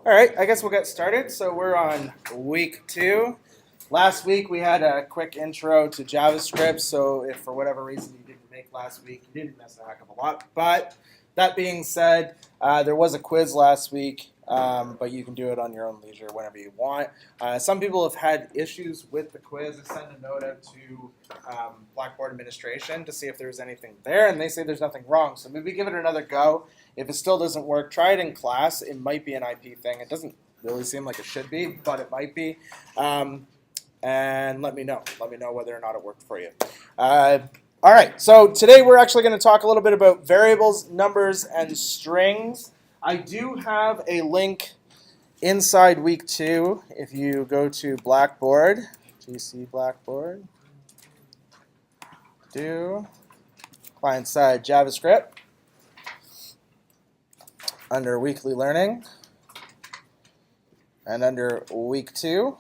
All right, I guess we'll get started. So we're on week 2. Last week we had a quick intro to JavaScript, so if for whatever reason you didn't make last week, you didn't miss a heck of a lot. But that being said, there was a quiz last week, but you can do it on your own leisure whenever you want. Some people have had issues with the quiz. I sent a note out to Blackboard administration to see if there was anything there, and they say there's nothing wrong. So maybe give it another go. If it still doesn't work, try it in class. It might be an IP thing. It doesn't really seem like it should be, but it might be. And let me know. Let me know whether or not it worked for you. All right, so today we're actually going to talk a little bit about variables, numbers, and strings. I do have a link inside week 2. If you go to Blackboard, GC Blackboard, client-side JavaScript, under weekly learning, and under week 2.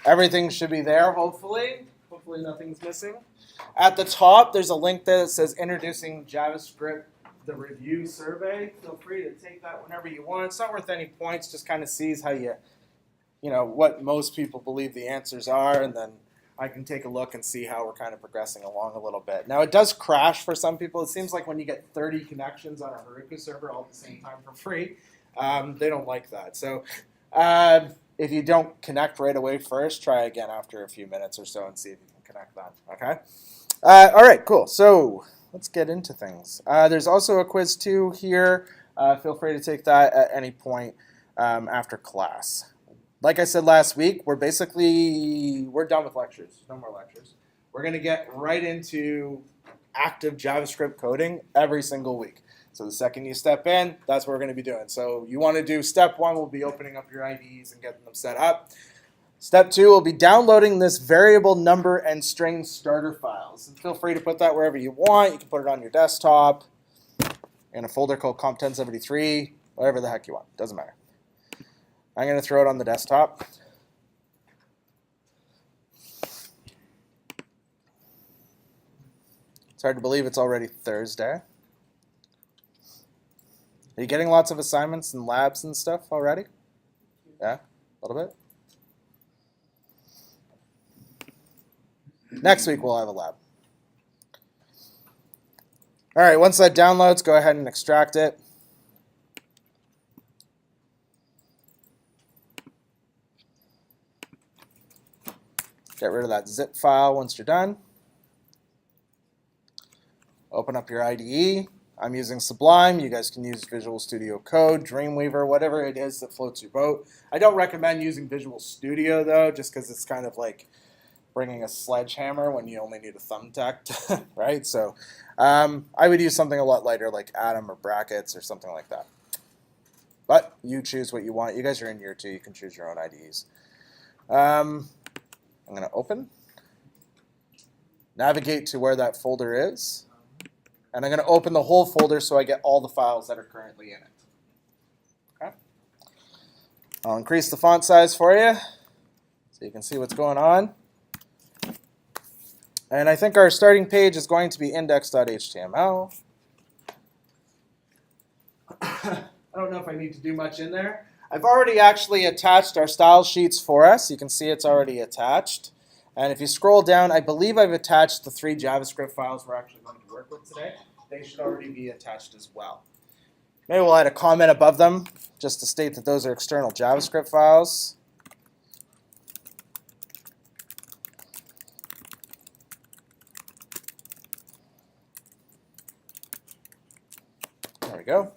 Everything should be there, hopefully. Hopefully nothing's missing. At the top, there's a link there that says Introducing JavaScript, the review survey. Feel free to take that whenever you want. It's not worth any points, just kind of sees how you know, what most people believe the answers are, and then I can take a look and see how we're kind of progressing along a little bit. Now, it does crash for some people. It seems like when you get 30 connections on a Heroku server all at the same time for free, they don't like that. So if you don't connect right away first, try again after a few minutes or so and see if you can connect that. Okay? All right, cool. So let's get into things. There's also a quiz 2 here. Feel free to take that at any point after class. Like I said last week, we're done with lectures. No more lectures. We're going to get right into active JavaScript coding every single week. So the second you step in, that's what we're going to be doing. So you want to do step 1 will be opening up your IDEs and getting them set up. Step 2 will be downloading this variable, number, and string starter files. And feel free to put that wherever you want. You can put it on your desktop, in a folder called Comp1073, whatever the heck you want. Doesn't matter. I'm going to throw it on the desktop. It's hard to believe it's already Thursday. Are you getting lots of assignments and labs and stuff already? Yeah, a little bit. Next week we'll have a lab. All right, once that downloads, go ahead and extract it. Get rid of that zip file once you're done. Open up your IDE. I'm using Sublime. You guys can use Visual Studio Code, Dreamweaver, whatever it is that floats your boat. I don't recommend using Visual Studio, though, just because it's kind of like bringing a sledgehammer when you only need a thumbtack, right? So I would use something a lot lighter like Atom or Brackets or something like that. But you choose what you want. You guys are in year 2. You can choose your own IDEs. I'm going to open, navigate to where that folder is, and I'm going to open the whole folder so I get all the files that are currently in it. Okay. I'll increase the font size for you so you can see what's going on. And I think our starting page is going to be index.html. I don't know if I need to do much in there. I've already actually attached our style sheets for us. You can see it's already attached. And if you scroll down, I believe I've attached the 3 JavaScript files we're actually going to work with today. They should already be attached as well. Maybe we'll add a comment above them just to state that those are external JavaScript files. There we go.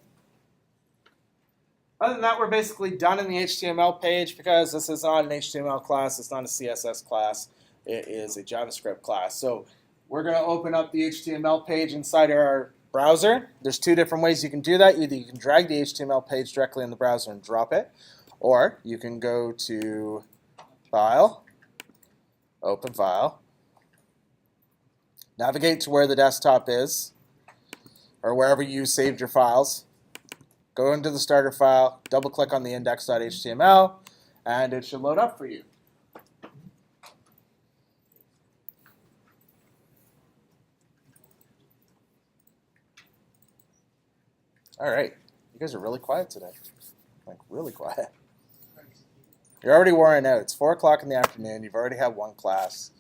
Other than that, we're basically done in the HTML page because this is not an HTML class. It's not a CSS class. It is a JavaScript class. So we're going to open up the HTML page inside our browser. There's 2 different ways you can do that. Either you can drag the HTML page directly in the browser and drop it, or you can go to File, Open File, navigate to where the desktop is, or wherever you saved your files. Go into the starter file, double-click on the index.html, and it should load up for you. All right. You guys are really quiet today. Like, really quiet. You're already worn out. It's 4 o'clock in the afternoon. You've already had one class.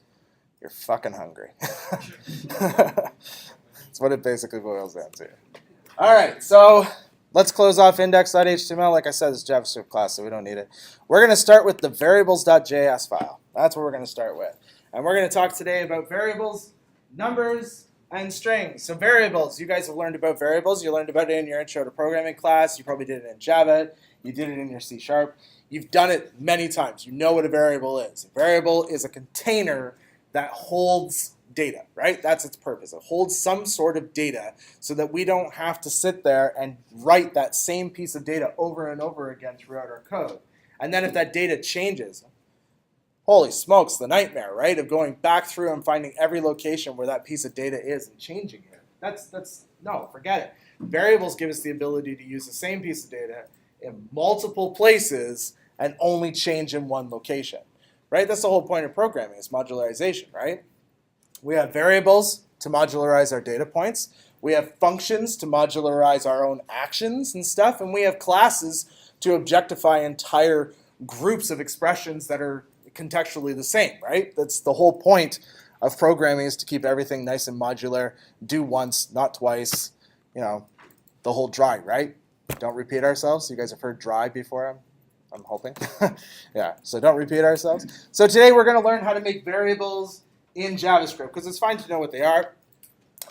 You're fucking hungry. That's what it basically boils down to. All right, so let's close off index.html. Like I said, it's a JavaScript class, so we don't need it. We're going to start with the variables.js file. That's what we're going to start with. And we're going to talk today about variables, numbers, and strings. So variables, you guys have learned about variables. You learned about it in your intro to programming class. You probably did it in Java. You did it in your C#. You've done it many times. You know what a variable is. A variable is a container that holds data, right? That's its purpose. It holds some sort of data so that we don't have to sit there and write that same piece of data over and over again throughout our code. And then if that data changes, holy smokes, the nightmare, right? Of going back through and finding every location where that piece of data is and changing it. No, forget it. Variables give us the ability to use the same piece of data in multiple places and only change in one location, right? That's the whole point of programming, is modularization, right? We have variables to modularize our data points. We have functions to modularize our own actions and stuff. And we have classes to objectify entire groups of expressions that are contextually the same, right? That's the whole point of programming, is to keep everything nice and modular. Do once, not twice. You know, the whole dry, right? Don't repeat ourselves. You guys have heard dry before, I'm hoping. Yeah, so don't repeat ourselves. So today we're going to learn how to make variables in JavaScript, because it's fine to know what they are,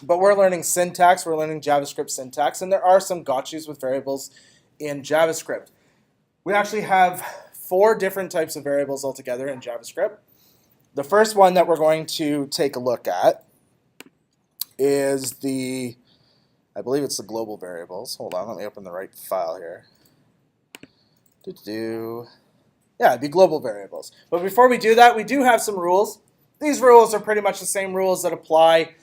but we're learning syntax, we're learning JavaScript syntax, and there are some gotchas with variables in JavaScript. We actually have 4 different types of variables altogether in JavaScript. The first one that we're going to take a look at is I believe it's the global variables. Hold on, let me open the right file here. Yeah, it'd be global variables. But before we do that, we do have some rules. These rules are pretty much the same rules that apply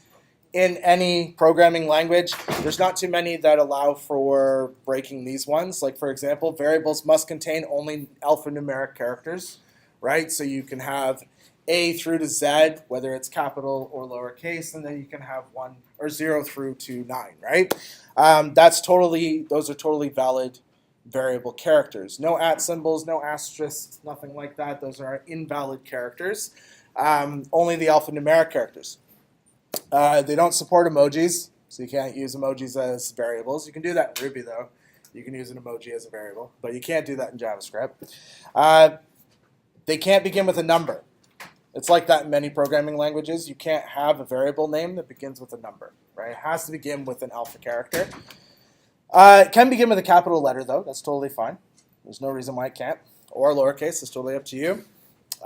in any programming language. There's not too many that allow for breaking these ones. Like, for example, variables must contain only alphanumeric characters, right? So you can have A through to Z, whether it's capital or lowercase, and then you can have 1 or 0 through to 9, right? Those are totally valid variable characters. No @ symbols, no asterisks, nothing like that. Those are invalid characters. Only the alphanumeric characters. They don't support emojis, so you can't use emojis as variables. You can do that in Ruby, though. You can use an emoji as a variable, but you can't do that in JavaScript. They can't begin with a number. It's like that in many programming languages. You can't have a variable name that begins with a number, right? It has to begin with an alpha character. It can begin with a capital letter, though. That's totally fine. There's no reason why it can't. Or lowercase. It's totally up to you.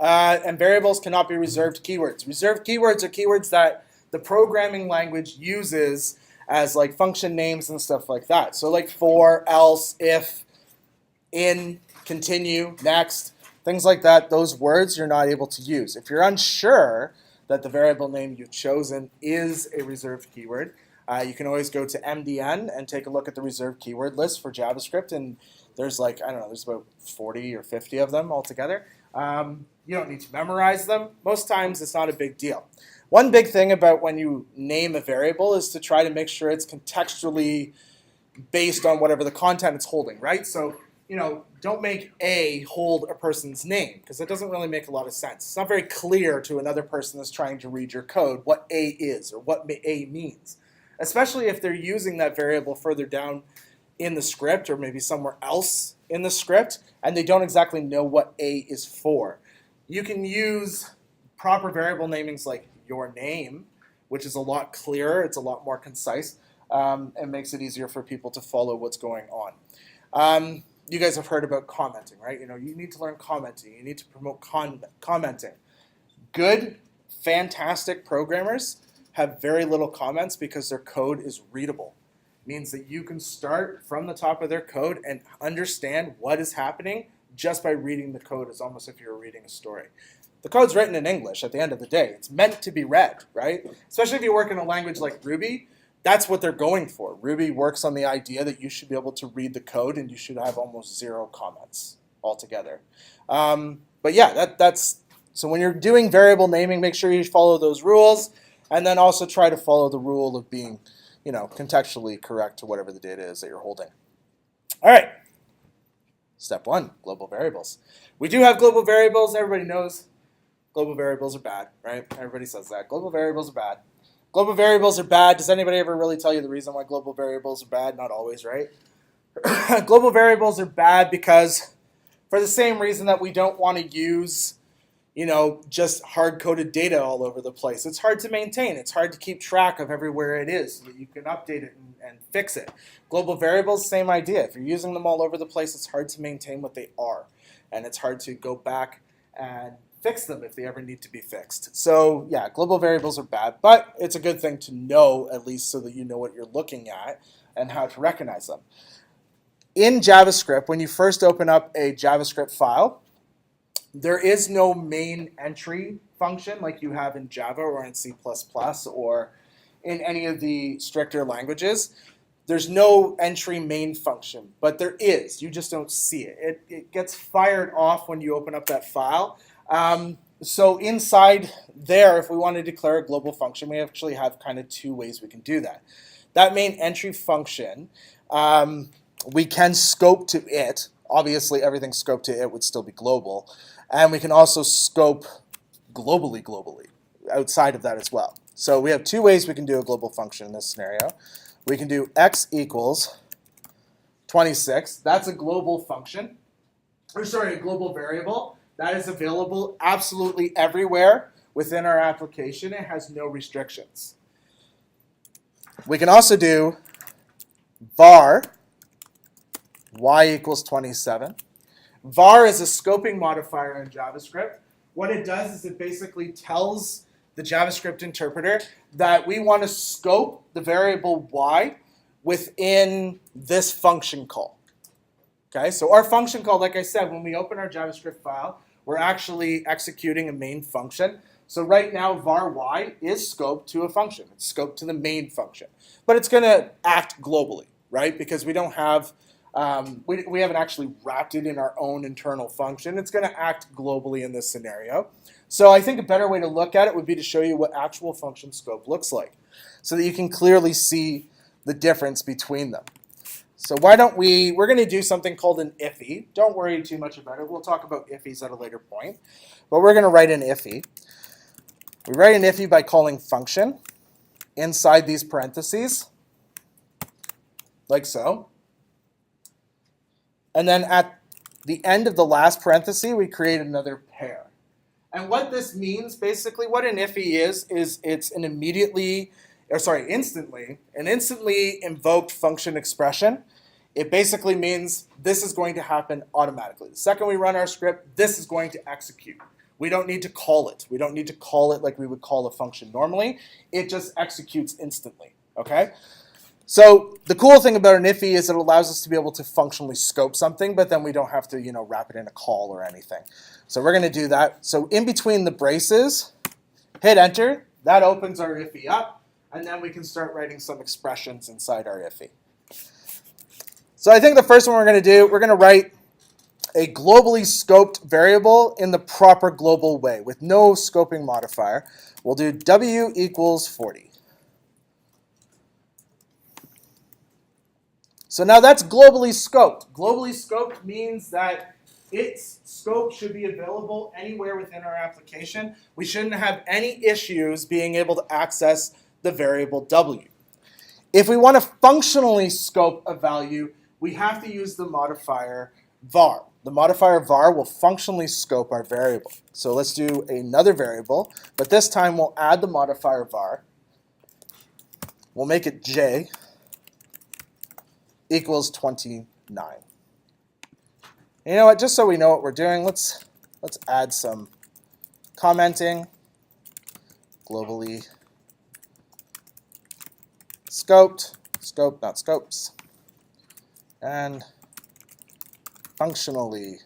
And variables cannot be reserved keywords. Reserved keywords are keywords that the programming language uses as like function names and stuff like that. So like for, else, if, in, continue, next, things like that. Those words you're not able to use. If you're unsure that the variable name you've chosen is a reserved keyword, you can always go to MDN and take a look at the reserved keyword list for JavaScript. And there's like, I don't know, there's about 40 or 50 of them altogether. You don't need to memorize them. Most times it's not a big deal. One big thing about when you name a variable is to try to make sure it's contextually based on whatever the content it's holding, right? So, you know, don't make A hold a person's name, because it doesn't really make a lot of sense. It's not very clear to another person that's trying to read your code what A is or what A means, especially if they're using that variable further down in the script or maybe somewhere else in the script, and they don't exactly know what A is for. You can use proper variable namings like your name, which is a lot clearer, it's a lot more concise, and makes it easier for people to follow what's going on. You guys have heard about commenting, right? You know, you need to learn commenting. You need to promote commenting. Good, fantastic programmers have very little comments because their code is readable. It means that you can start from the top of their code and understand what is happening just by reading the code. It's almost if you were reading a story. The code's written in English at the end of the day. It's meant to be read, right? Especially if you work in a language like Ruby, that's what they're going for. Ruby works on the idea that you should be able to read the code and you should have almost 0 comments altogether. But yeah, so when you're doing variable naming, make sure you follow those rules, and then also try to follow the rule of being, contextually correct to whatever the data is that you're holding. All right. Step 1, global variables. We do have global variables. Everybody knows global variables are bad, right? Everybody says that. Global variables are bad. Global variables are bad. Does anybody ever really tell you the reason why global variables are bad? Not always, right? Global variables are bad because for the same reason that we don't want to use, just hard-coded data all over the place. It's hard to maintain. It's hard to keep track of everywhere it is so that you can update it and fix it. Global variables, same idea. If you're using them all over the place, it's hard to maintain what they are. And it's hard to go back and fix them if they ever need to be fixed. So yeah, global variables are bad, but it's a good thing to know, at least so that you know what you're looking at and how to recognize them. In JavaScript, when you first open up a JavaScript file, there is no main entry function like you have in Java or in C++ or in any of the stricter languages. There's no entry main function, but there is. You just don't see it. It gets fired off when you open up that file. So inside there, if we want to declare a global function, we actually have kind of two ways we can do that. That main entry function, we can scope to it. Obviously, everything scoped to it would still be global. And we can also scope globally, outside of that as well. So we have two ways we can do a global function in this scenario. We can do x equals 26. That's a global function. A global variable. That is available absolutely everywhere within our application. It has no restrictions. We can also do var y equals 27. Var is a scoping modifier in JavaScript. What it does is it basically tells the JavaScript interpreter that we want to scope the variable y within this function call. Okay, so our function call, like I said, when we open our JavaScript file, we're actually executing a main function. So right now, var y is scoped to a function. It's scoped to the main function. But it's going to act globally, right? Because we don't have we haven't actually wrapped it in our own internal function. It's going to act globally in this scenario. So I think a better way to look at it would be to show you what actual function scope looks like so that you can clearly see the difference between them. So why don't we're going to do something called an iffy. Don't worry too much about it. We'll talk about iffies at a later point. But we're going to write an iffy. We write an iffy by calling function inside these parentheses, like so. And then at the end of the last parenthesis, we create another pair. And what this means, basically, what an iffy is it's an instantly invoked function expression. It basically means this is going to happen automatically. The second we run our script, this is going to execute. We don't need to call it. We don't need to call it like we would call a function normally. It just executes instantly, okay? So the cool thing about an iffy is it allows us to be able to functionally scope something, but then we don't have to, wrap it in a call or anything. So we're going to do that. So in between the braces, hit enter. That opens our iffy up, and then we can start writing some expressions inside our iffy. So I think the first one we're going to do, we're going to write a globally scoped variable in the proper global way with no scoping modifier. We'll do w equals 40. So now that's globally scoped. Globally scoped means that its scope should be available anywhere within our application. We shouldn't have any issues being able to access the variable w. If we want to functionally scope a value, we have to use the modifier var. The modifier var will functionally scope our variable. So let's do another variable, but this time we'll add the modifier var. We'll make it j equals 29. You know what, just so we know what we're doing, let's add some commenting, globally scoped, scope, not scopes, and functionally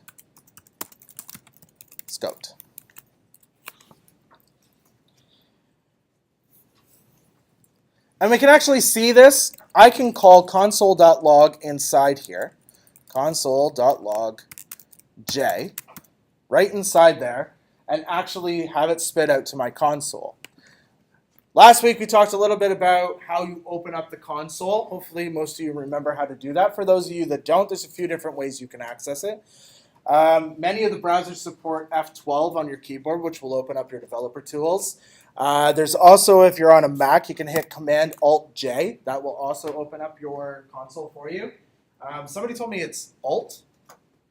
scoped. And we can actually see this. I can call console.log inside here, console.log j, right inside there, and actually have it spit out to my console. Last week we talked a little bit about how you open up the console. Hopefully most of you remember how to do that. For those of you that don't, there's a few different ways you can access it. Many of the browsers support F12 on your keyboard, which will open up your developer tools. There's also, if you're on a Mac, you can hit Command-Alt-J. That will also open up your console for you. Somebody told me it's Alt.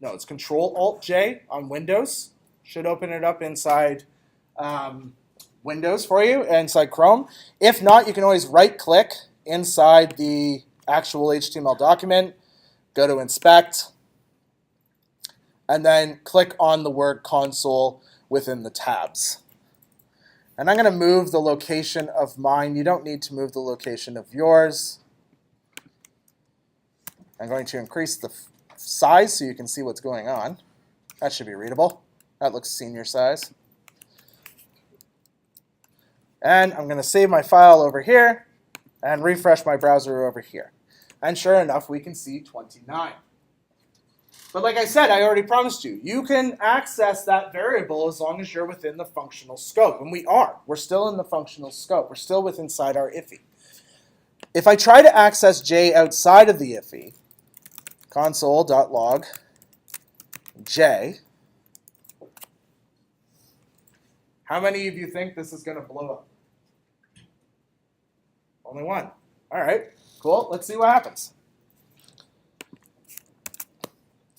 No, it's Control-Alt-J on Windows. Should open it up inside Windows for you, inside Chrome. If not, you can always right-click inside the actual HTML document, go to Inspect, and then click on the word console within the tabs. And I'm going to move the location of mine. You don't need to move the location of yours. I'm going to increase the size so you can see what's going on. That should be readable. That looks senior size. And I'm going to save my file over here and refresh my browser over here. And sure enough, we can see 29. But like I said, I already promised you, you can access that variable as long as you're within the functional scope. And we are. We're still in the functional scope. We're still inside our IIFE. If I try to access J outside of the IIFE, console.log J, how many of you think this is going to blow up? Only one. All right, cool. Let's see what happens.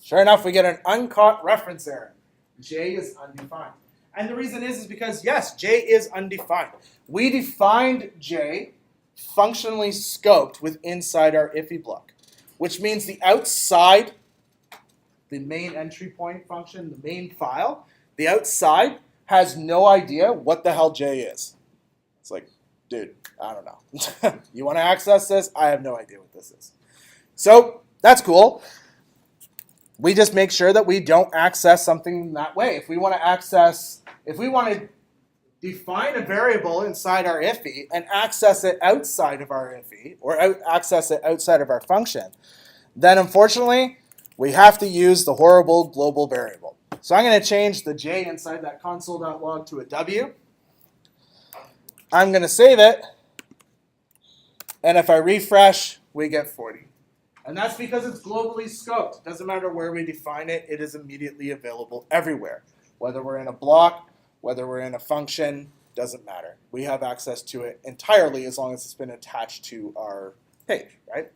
Sure enough, we get an uncaught reference error. J is undefined. And the reason is because, yes, J is undefined. We defined J functionally scoped with inside our IIFE block, which means the outside, the main entry point function, the main file, the outside has no idea what the hell J is. It's like, dude, I don't know. You want to access this? I have no idea what this is. So that's cool. We just make sure that we don't access something that way. If we want to define a variable inside our IIFE and access it outside of our IIFE, or access it outside of our function, then unfortunately, we have to use the horrible global variable. So I'm going to change the J inside that console.log to a W. I'm going to save it. And if I refresh, we get 40. And that's because it's globally scoped. It doesn't matter where we define it. It is immediately available everywhere. Whether we're in a block, whether we're in a function, doesn't matter. We have access to it entirely as long as it's been attached to our page, right?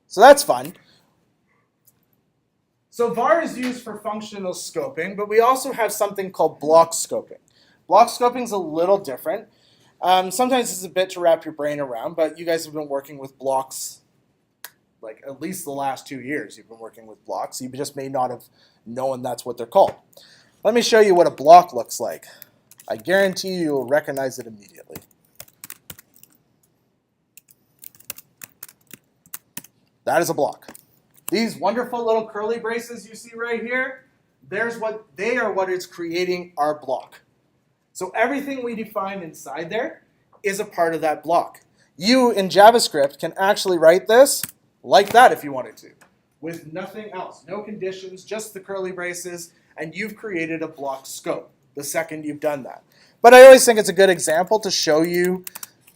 So that's fun. So var is used for functional scoping, but we also have something called block scoping. Block scoping is a little different. Sometimes it's a bit to wrap your brain around, but you guys have been working with blocks, like at least the last 2 years you've been working with blocks. You just may not have known that's what they're called. Let me show you what a block looks like. I guarantee you will recognize it immediately. That is a block. These wonderful little curly braces you see right here, they are what is creating our block. So everything we define inside there is a part of that block. You, in JavaScript, can actually write this like that if you wanted to, with nothing else. No conditions, just the curly braces, and you've created a block scope the second you've done that. But I always think it's a good example to show you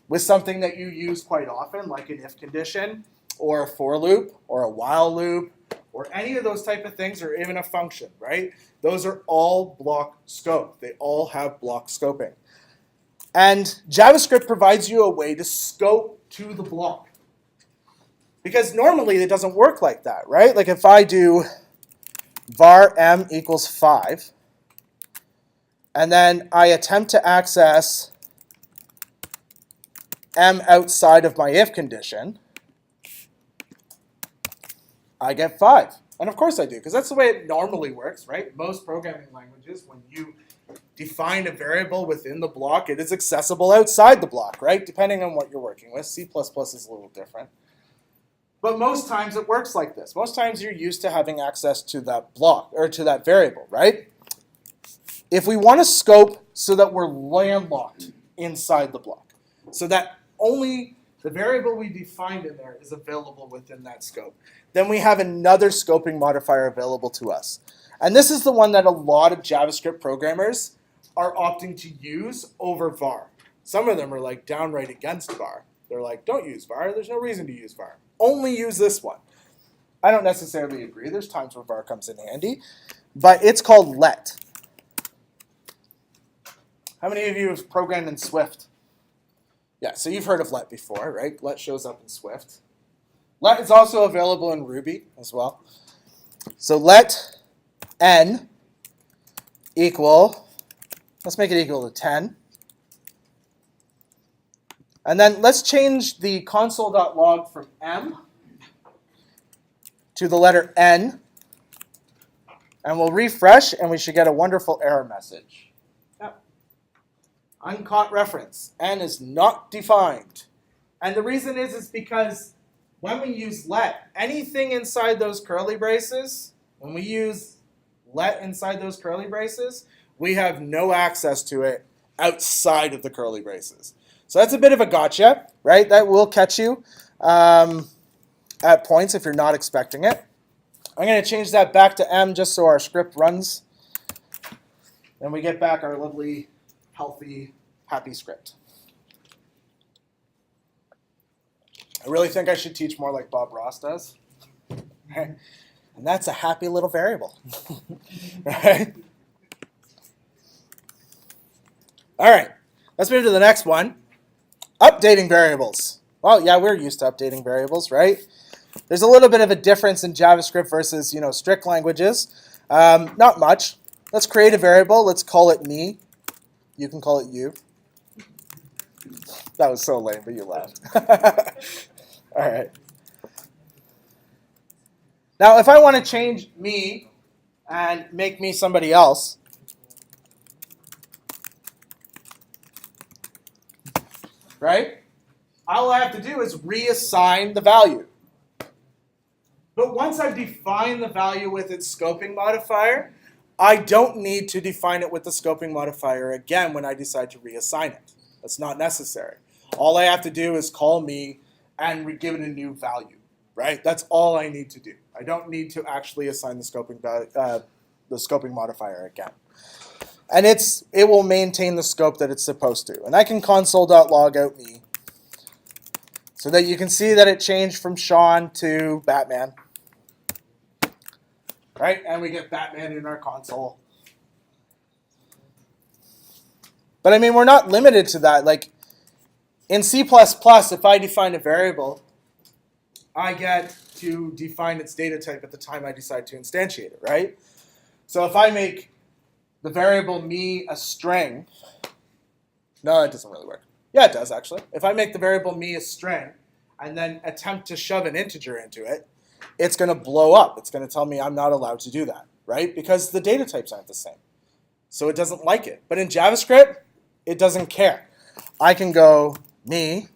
with something that you use quite often, like an if condition, or a for loop, or a while loop, or any of those type of things, or even a function, right? Those are all block scope. They all have block scoping. And JavaScript provides you a way to scope to the block. Because normally it doesn't work like that, right? Like if I do var m equals 5, and then I attempt to access m outside of my if condition, I get 5. And of course I do, because that's the way it normally works, right? Most programming languages, when you define a variable within the block, it is accessible outside the block, right? Depending on what you're working with. C++ is a little different. But most times it works like this. Most times you're used to having access to that block, or to that variable, right? If we want to scope so that we're landlocked inside the block, so that only the variable we defined in there is available within that scope, then we have another scoping modifier available to us. And this is the one that a lot of JavaScript programmers are opting to use over var. Some of them are like downright against var. They're like, don't use var. There's no reason to use var. Only use this one. I don't necessarily agree. There's times where var comes in handy. But it's called let. How many of you have programmed in Swift? Yeah, so you've heard of let before, right? Let shows up in Swift. Let is also available in Ruby as well. So let n equal, let's make it equal to 10. And then let's change the console.log from m to the letter n. And we'll refresh, and we should get a wonderful error message. Yep. Uncaught reference. N is not defined. And the reason is because when we use let, anything inside those curly braces, when we use let inside those curly braces, we have no access to it outside of the curly braces. So that's a bit of a gotcha, right? That will catch you at points if you're not expecting it. I'm going to change that back to M just so our script runs. And we get back our lovely, healthy, happy script. I really think I should teach more like Bob Ross does. And that's a happy little variable. Right? All right, let's move to the next one. Updating variables. Well, yeah, we're used to updating variables, right? There's a little bit of a difference in JavaScript versus, strict languages. Not much. Let's create a variable. Let's call it me. You can call it you. That was so lame, but you laughed. All right. Now, if I want to change me and make me somebody else, right? All I have to do is reassign the value. But once I've defined the value with its scoping modifier, I don't need to define it with the scoping modifier again when I decide to reassign it. That's not necessary. All I have to do is call me and give it a new value, right? That's all I need to do. I don't need to actually assign the scoping modifier again. And it will maintain the scope that it's supposed to. And I can console.log out me so that you can see that it changed from Sean to Batman. Right? And we get Batman in our console. But I mean, we're not limited to that. Like in C++, if I define a variable, I get to define its data type at the time I decide to instantiate it, right? So if I make the variable me a string, no, it doesn't really work. Yeah, it does actually. If I make the variable me a string and then attempt to shove an integer into it, it's going to blow up. It's going to tell me I'm not allowed to do that, right? Because the data types aren't the same. So it doesn't like it. But in JavaScript, it doesn't care. I can go me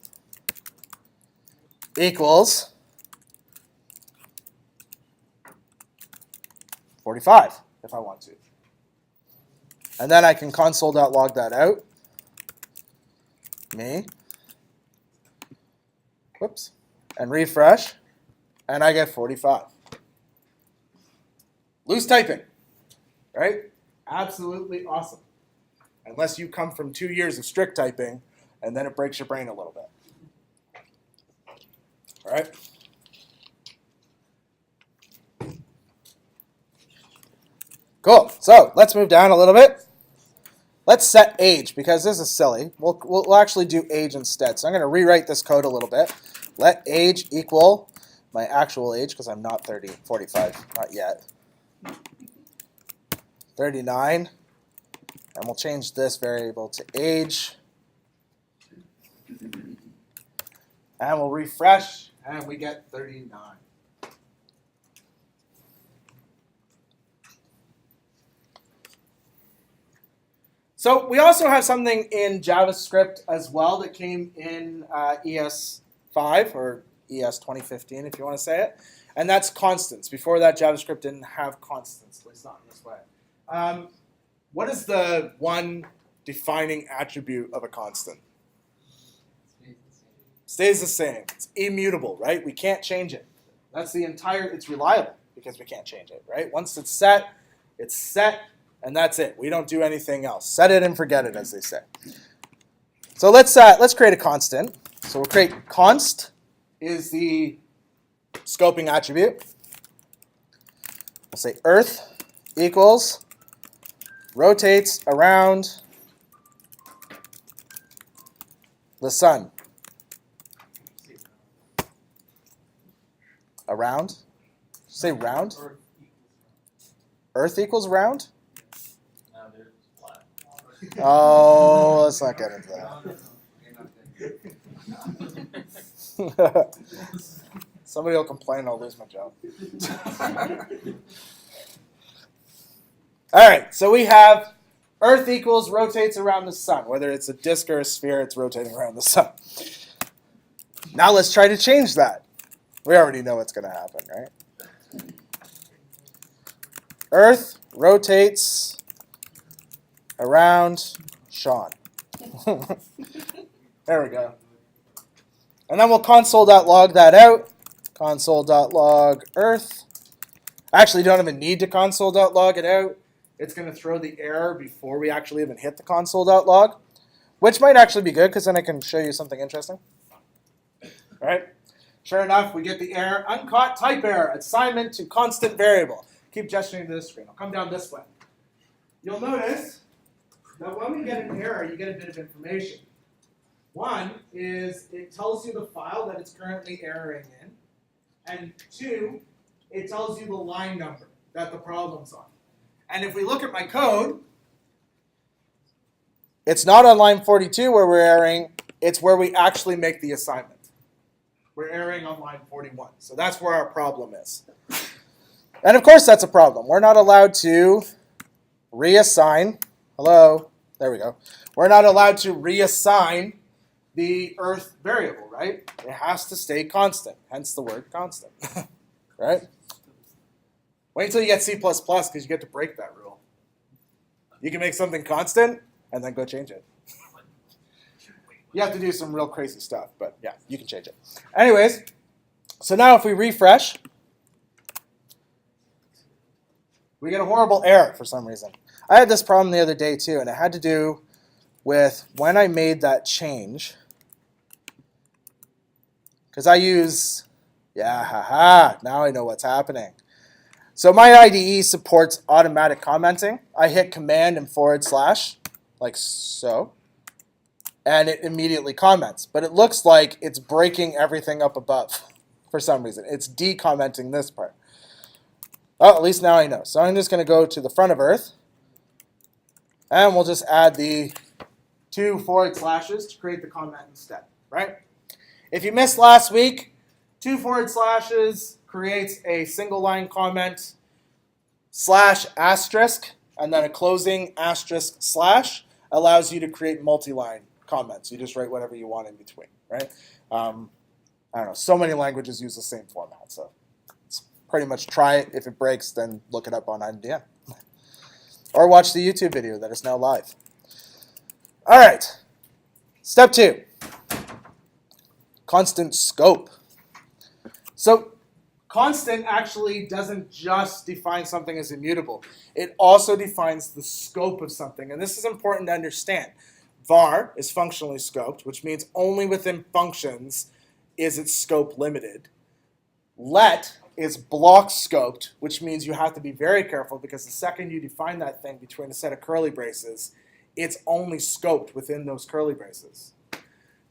equals 45 if I want to. And then I can console.log that out. Me. Whoops. And refresh. And I get 45. Loose typing, right? Absolutely awesome. Unless you come from 2 years of strict typing, and then it breaks your brain a little bit. All right? Cool. So let's move down a little bit. Let's set age, because this is silly. We'll actually do age instead. So I'm going to rewrite this code a little bit. Let age equal my actual age, because I'm not 45, not yet. 39. And we'll change this variable to age. And we'll refresh, and we get 39. So we also have something in JavaScript as well that came in ES5 or ES 2015, if you want to say it, and that's constants. Before that, JavaScript didn't have constants, at least not in this way. What is the one defining attribute of a constant? Stays the same. It's immutable, right? We can't change it. That's the entire, it's reliable because we can't change it, right? Once it's set, And that's it. We don't do anything else. Set it and forget it, as they say. So let's create a constant. So we'll create const is the scoping attribute. We'll say earth equals rotates around the sun. Around? Say round? Earth equals round? Oh, let's not get into that. Somebody will complain, I'll lose my job. All right, so we have Earth equals rotates around the sun. Whether it's a disk or a sphere, it's rotating around the sun. Now let's try to change that. We already know what's going to happen, right? Earth rotates around Sean. There we go. And then we'll console.log that out. Console.log earth. Actually, don't even need to console.log it out. It's going to throw the error before we actually even hit the console.log, which might actually be good because then I can show you something interesting. All right. Sure enough, we get the error, uncaught type error, assignment to constant variable. Keep gesturing to the screen. I'll come down this way. You'll notice that when we get an error, you get a bit of information. One is it tells you the file that it's currently erroring in. And two, it tells you the line number that the problem's on. And if we look at my code, it's not on line 42 where we're erroring. It's where we actually make the assignment. We're erroring on line 41. So that's where our problem is. And of course that's a problem. We're not allowed to reassign. Hello. There we go. We're not allowed to reassign the earth variable, right? It has to stay constant, hence the word constant, right? Wait until you get C++ because you get to break that rule. You can make something constant and then go change it. You have to do some real crazy stuff, but yeah, you can change it. Anyways, so now if we refresh, we get a horrible error for some reason. I had this problem the other day too, and it had to do with when I made that change. Because I use, now I know what's happening. So my IDE supports automatic commenting. I hit command and / like so, and it immediately comments. But it looks like it's breaking everything up above for some reason. It's decommenting this part. Oh, at least now I know. So I'm just going to go to the front of Earth, and we'll just add the 2 / to create the comment instead, right? If you missed last week, 2 / creates a single line comment / asterisk, and then a closing asterisk / allows you to create multi-line comments. You just write whatever you want in between, right? I don't know. So many languages use the same format, so it's pretty much try it. If it breaks, then look it up on IDM. Or watch the YouTube video that is now live. All right. Step 2. Constant scope. So constant actually doesn't just define something as immutable. It also defines the scope of something. And this is important to understand. var is functionally scoped, which means only within functions is its scope limited. Let is block scoped, which means you have to be very careful because the second you define that thing between a set of curly braces, it's only scoped within those curly braces.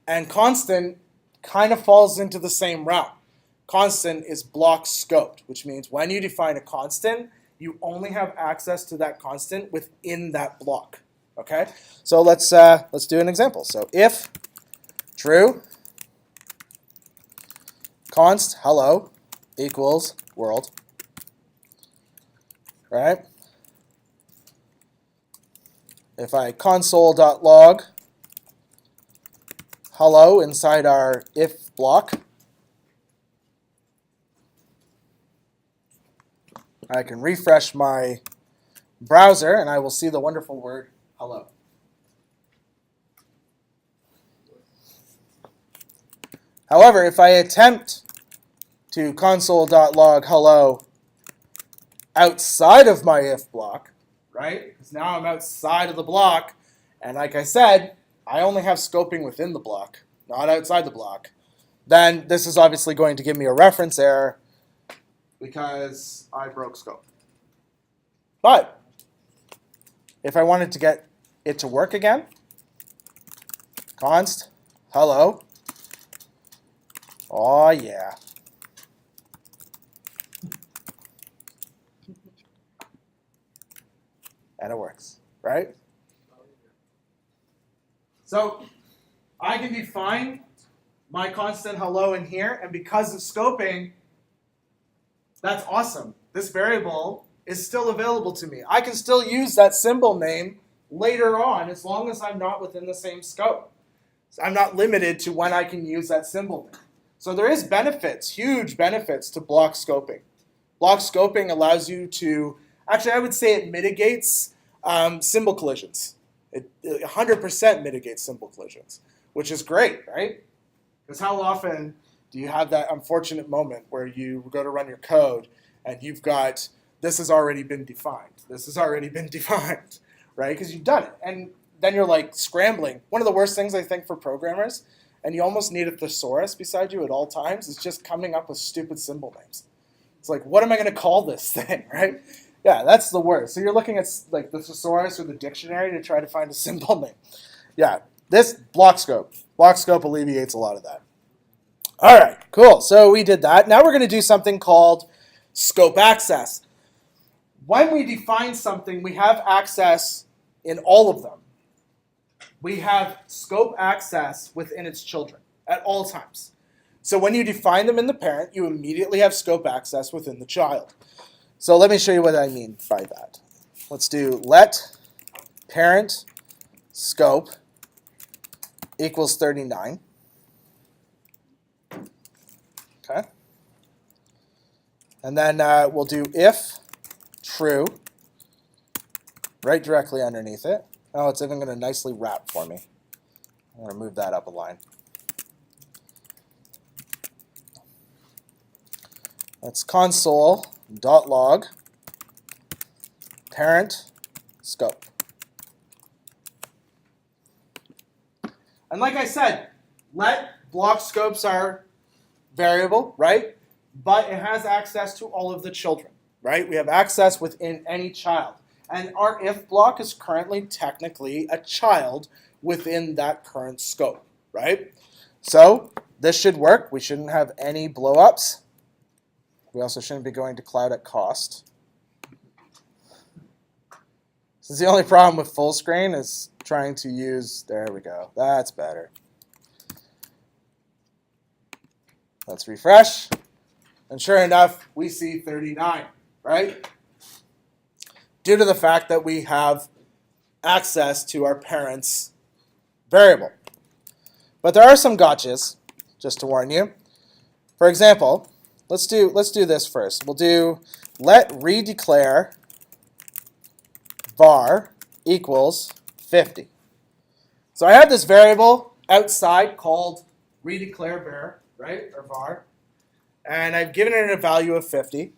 And constant kind of falls into the same realm. Constant is block scoped, which means when you define a constant, you only have access to that constant within that block. Okay? So let's do an example. So if true, const hello equals world, right? If I console.log hello inside our if block, I can refresh my browser and I will see the wonderful word hello. However, if I attempt to console.log hello outside of my if block, right? Because now I'm outside of the block, and like I said, I only have scoping within the block, not outside the block. Then this is obviously going to give me a reference error because I broke scope. But if I wanted to get it to work again, const hello. Oh yeah. And it works, right? So I can define my constant hello in here, and because of scoping, that's awesome. This variable is still available to me. I can still use that symbol name later on as long as I'm not within the same scope. So I'm not limited to when I can use that symbol name. So there is benefits, huge benefits to block scoping. Block scoping allows you to, actually I would say it mitigates symbol collisions. It 100% mitigates symbol collisions, which is great, right? Because how often do you have that unfortunate moment where you go to run your code and you've got, this has already been defined. This has already been defined, right? Because you've done it. And then you're like scrambling. One of the worst things I think for programmers, and you almost need a thesaurus beside you at all times, is just coming up with stupid symbol names. It's like, what am I going to call this thing, right? Yeah, that's the worst. So you're looking at like the thesaurus or the dictionary to try to find a symbol name. Yeah, this block scope. Block scope alleviates a lot of that. All right, cool. So we did that. Now we're going to do something called scope access. When we define something, we have access in all of them. We have scope access within its children at all times. So when you define them in the parent, you immediately have scope access within the child. So let me show you what I mean by that. Let's do let parent scope equals 39. Okay. And then we'll do if true right directly underneath it. Oh, it's even going to nicely wrap for me. I'm going to move that up a line. That's console.log parent scope. And like I said, let block scopes are variable, right? But it has access to all of the children, right? We have access within any child. And our if block is currently technically a child within that current scope, right? So this should work. We shouldn't have any blowups. We also shouldn't be going to cloud at cost. This is the only problem with full screen is trying to use, there we go, that's better. Let's refresh. And sure enough, we see 39, right? Due to the fact that we have access to our parents' variable. But there are some gotchas, just to warn you. For example, let's do this first. We'll do let redeclare var equals 50. So I have this variable outside called redeclare var, right, or var, and I've given it a value of 50.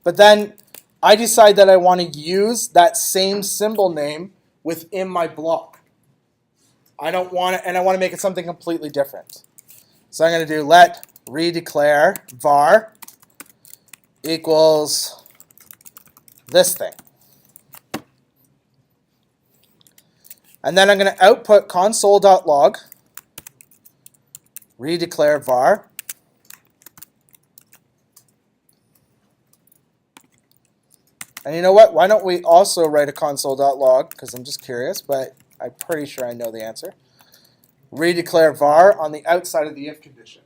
But then I decide that I want to use that same symbol name within my block. I don't want it, and I want to make it something completely different. So I'm going to do let redeclare var equals this thing. And then I'm going to output console.log redeclare var. And you know what? Why don't we also write a console.log, because I'm just curious, but I'm pretty sure I know the answer. Redeclare var on the outside of the if condition.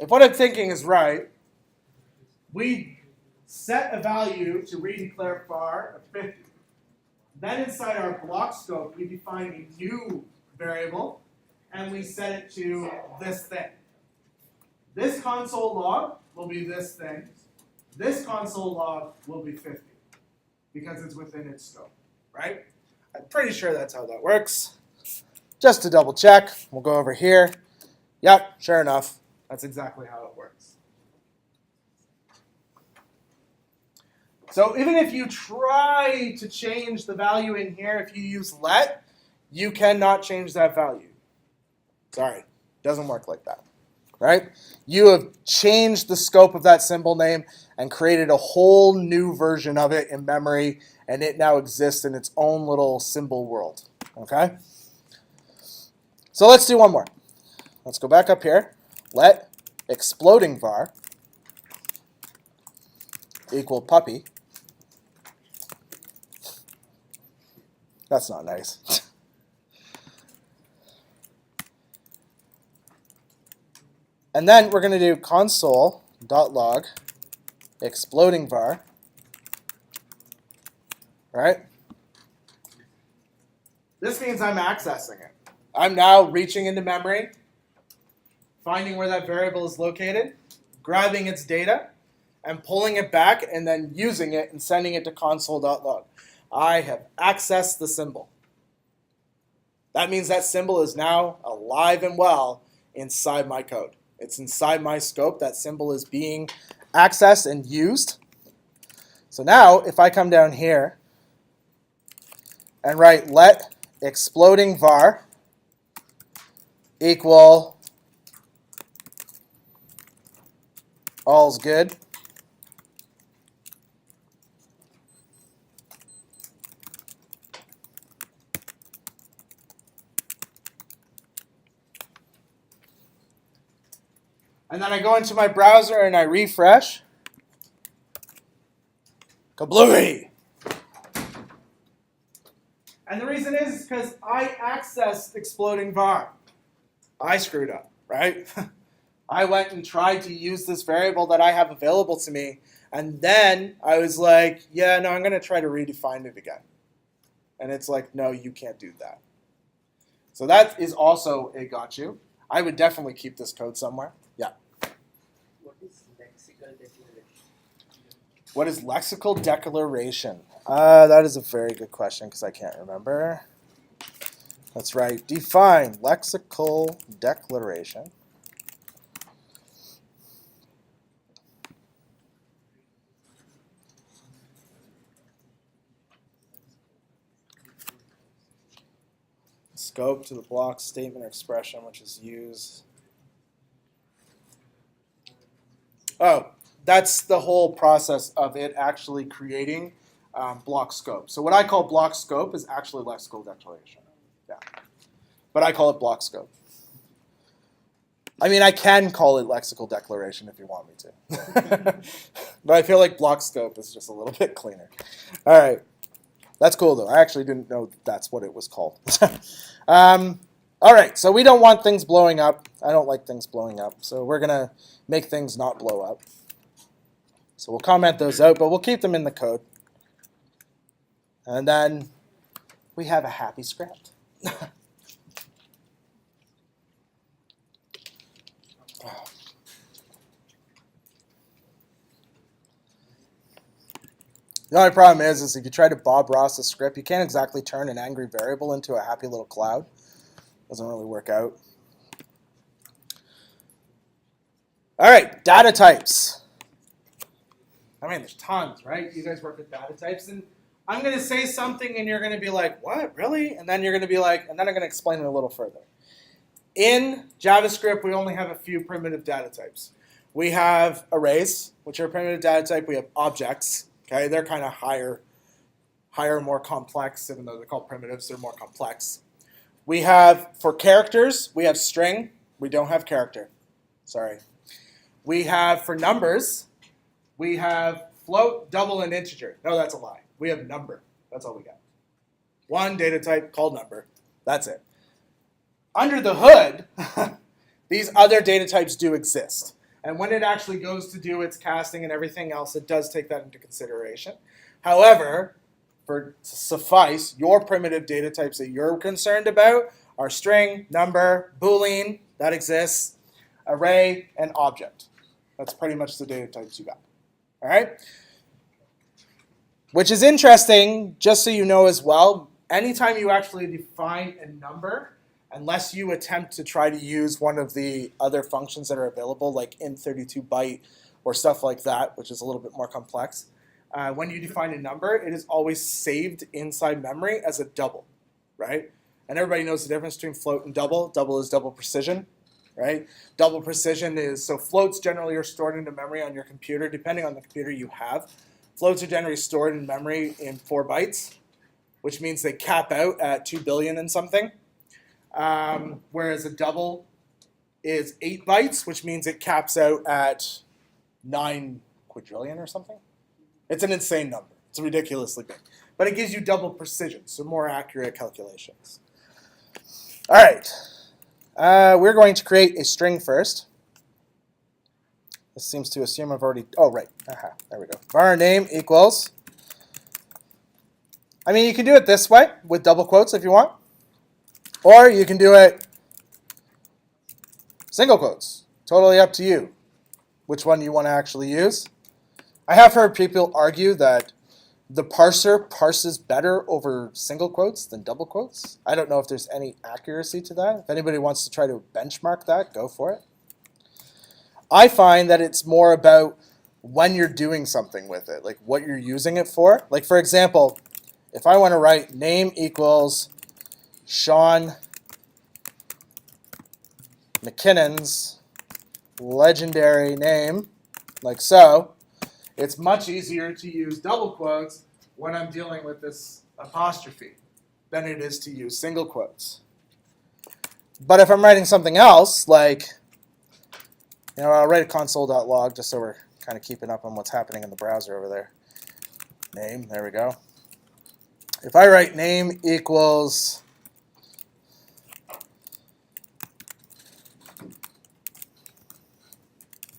If what I'm thinking is right, we set a value to redeclare var of 50. Then inside our block scope, we define a new variable, and we set it to this thing. This console log will be this thing. This console log will be 50 because it's within its scope, right? I'm pretty sure that's how that works. Just to double check, we'll go over here. Yep, sure enough, That's exactly how it works. So even if you try to change the value in here, if you use let, you cannot change that value. Sorry, doesn't work like that, right? You have changed the scope of that symbol name and created a whole new version of it in memory, and it now exists in its own little symbol world, okay? So let's do one more. Let's go back up here. Let exploding var equal puppy. That's not nice. And then we're going to do console.log exploding var, right? This means I'm accessing it. I'm now reaching into memory, finding where that variable is located, grabbing its data, and pulling it back, and then using it and sending it to console.log. I have accessed the symbol. That means that symbol is now alive and well inside my code. It's inside my scope. That symbol is being accessed and used. So now, if I come down here and write let exploding var equal all's good, and then I go into my browser and I refresh, kablooey! And the reason is because I accessed exploding var. I screwed up, right? I went and tried to use this variable that I have available to me, and then I was like, yeah, no, I'm going to try to redefine it again. And it's like, no, you can't do that. So that is also a got you. I would definitely keep this code somewhere. Yeah. What is lexical declaration? What is lexical declaration? That is a very good question because I can't remember. That's right. Define lexical declaration. Scope to the block, statement, or expression which is used. Oh, that's the whole process of it actually creating block scope. So what I call block scope is actually lexical declaration. Yeah, but I call it block scope. I mean, I can call it lexical declaration if you want me to. But I feel like block scope is just a little bit cleaner. All right. That's cool, though. I actually didn't know that's what it was called. All right, so we don't want things blowing up. I don't like things blowing up, so we're going to make things not blow up. So we'll comment those out, but we'll keep them in the code. And then we have a happy script. The only problem is if you try to Bob Ross a script, you can't exactly turn an angry variable into a happy little cloud. Doesn't really work out. All right, data types. I mean, there's tons, right? You guys work with data types, and I'm going to say something, and you're going to be like, what, really? And then you're going to be like, and then I'm going to explain it a little further. In JavaScript, we only have a few primitive data types. We have arrays, which are a primitive data type. We have objects. Okay, they're kind of higher, more complex, even though they're called primitives, they're more complex. We have, for characters, we have string. We don't have character. Sorry. We have, for numbers, we have float, double, and integer. No, that's a lie. We have number. That's all we got. One data type called number. That's it. Under the hood, these other data types do exist. And when it actually goes to do its casting and everything else, it does take that into consideration. However, for suffice, your primitive data types that you're concerned about are string, number, boolean, that exists, array, and object. That's pretty much the data types you got. All right? Which is interesting, just so you know as well, anytime you actually define a number, unless you attempt to try to use one of the other functions that are available, like int32byte or stuff like that, which is a little bit more complex. When you define a number, it is always saved inside memory as a double, right? And everybody knows the difference between float and double. Double is double precision, right? Double precision is, so floats generally are stored into memory on your computer, depending on the computer you have. Floats are generally stored in memory in 4 bytes, which means they cap out at 2 billion and something. Whereas a double is 8 bytes, which means it caps out at 9 quadrillion or something. It's an insane number. It's ridiculously big. But it gives you double precision, so more accurate calculations. All right. We're going to create a string first. This seems to assume I've already... Oh, right. Aha, there we go. Var name equals... I mean, you can do it this way with double quotes if you want. Or you can do it single quotes. Totally up to you which one you want to actually use. I have heard people argue that the parser parses better over single quotes than double quotes. I don't know if there's any accuracy to that. If anybody wants to try to benchmark that, go for it. I find that it's more about when you're doing something with it, like what you're using it for. Like, for example, if I want to write name equals Sean McKinnon's legendary name, like so, it's much easier to use double quotes when I'm dealing with this apostrophe than it is to use single quotes. But if I'm writing something else, like, I'll write a console.log just so we're kind of keeping up on what's happening in the browser over there. Name, there we go. If I write name equals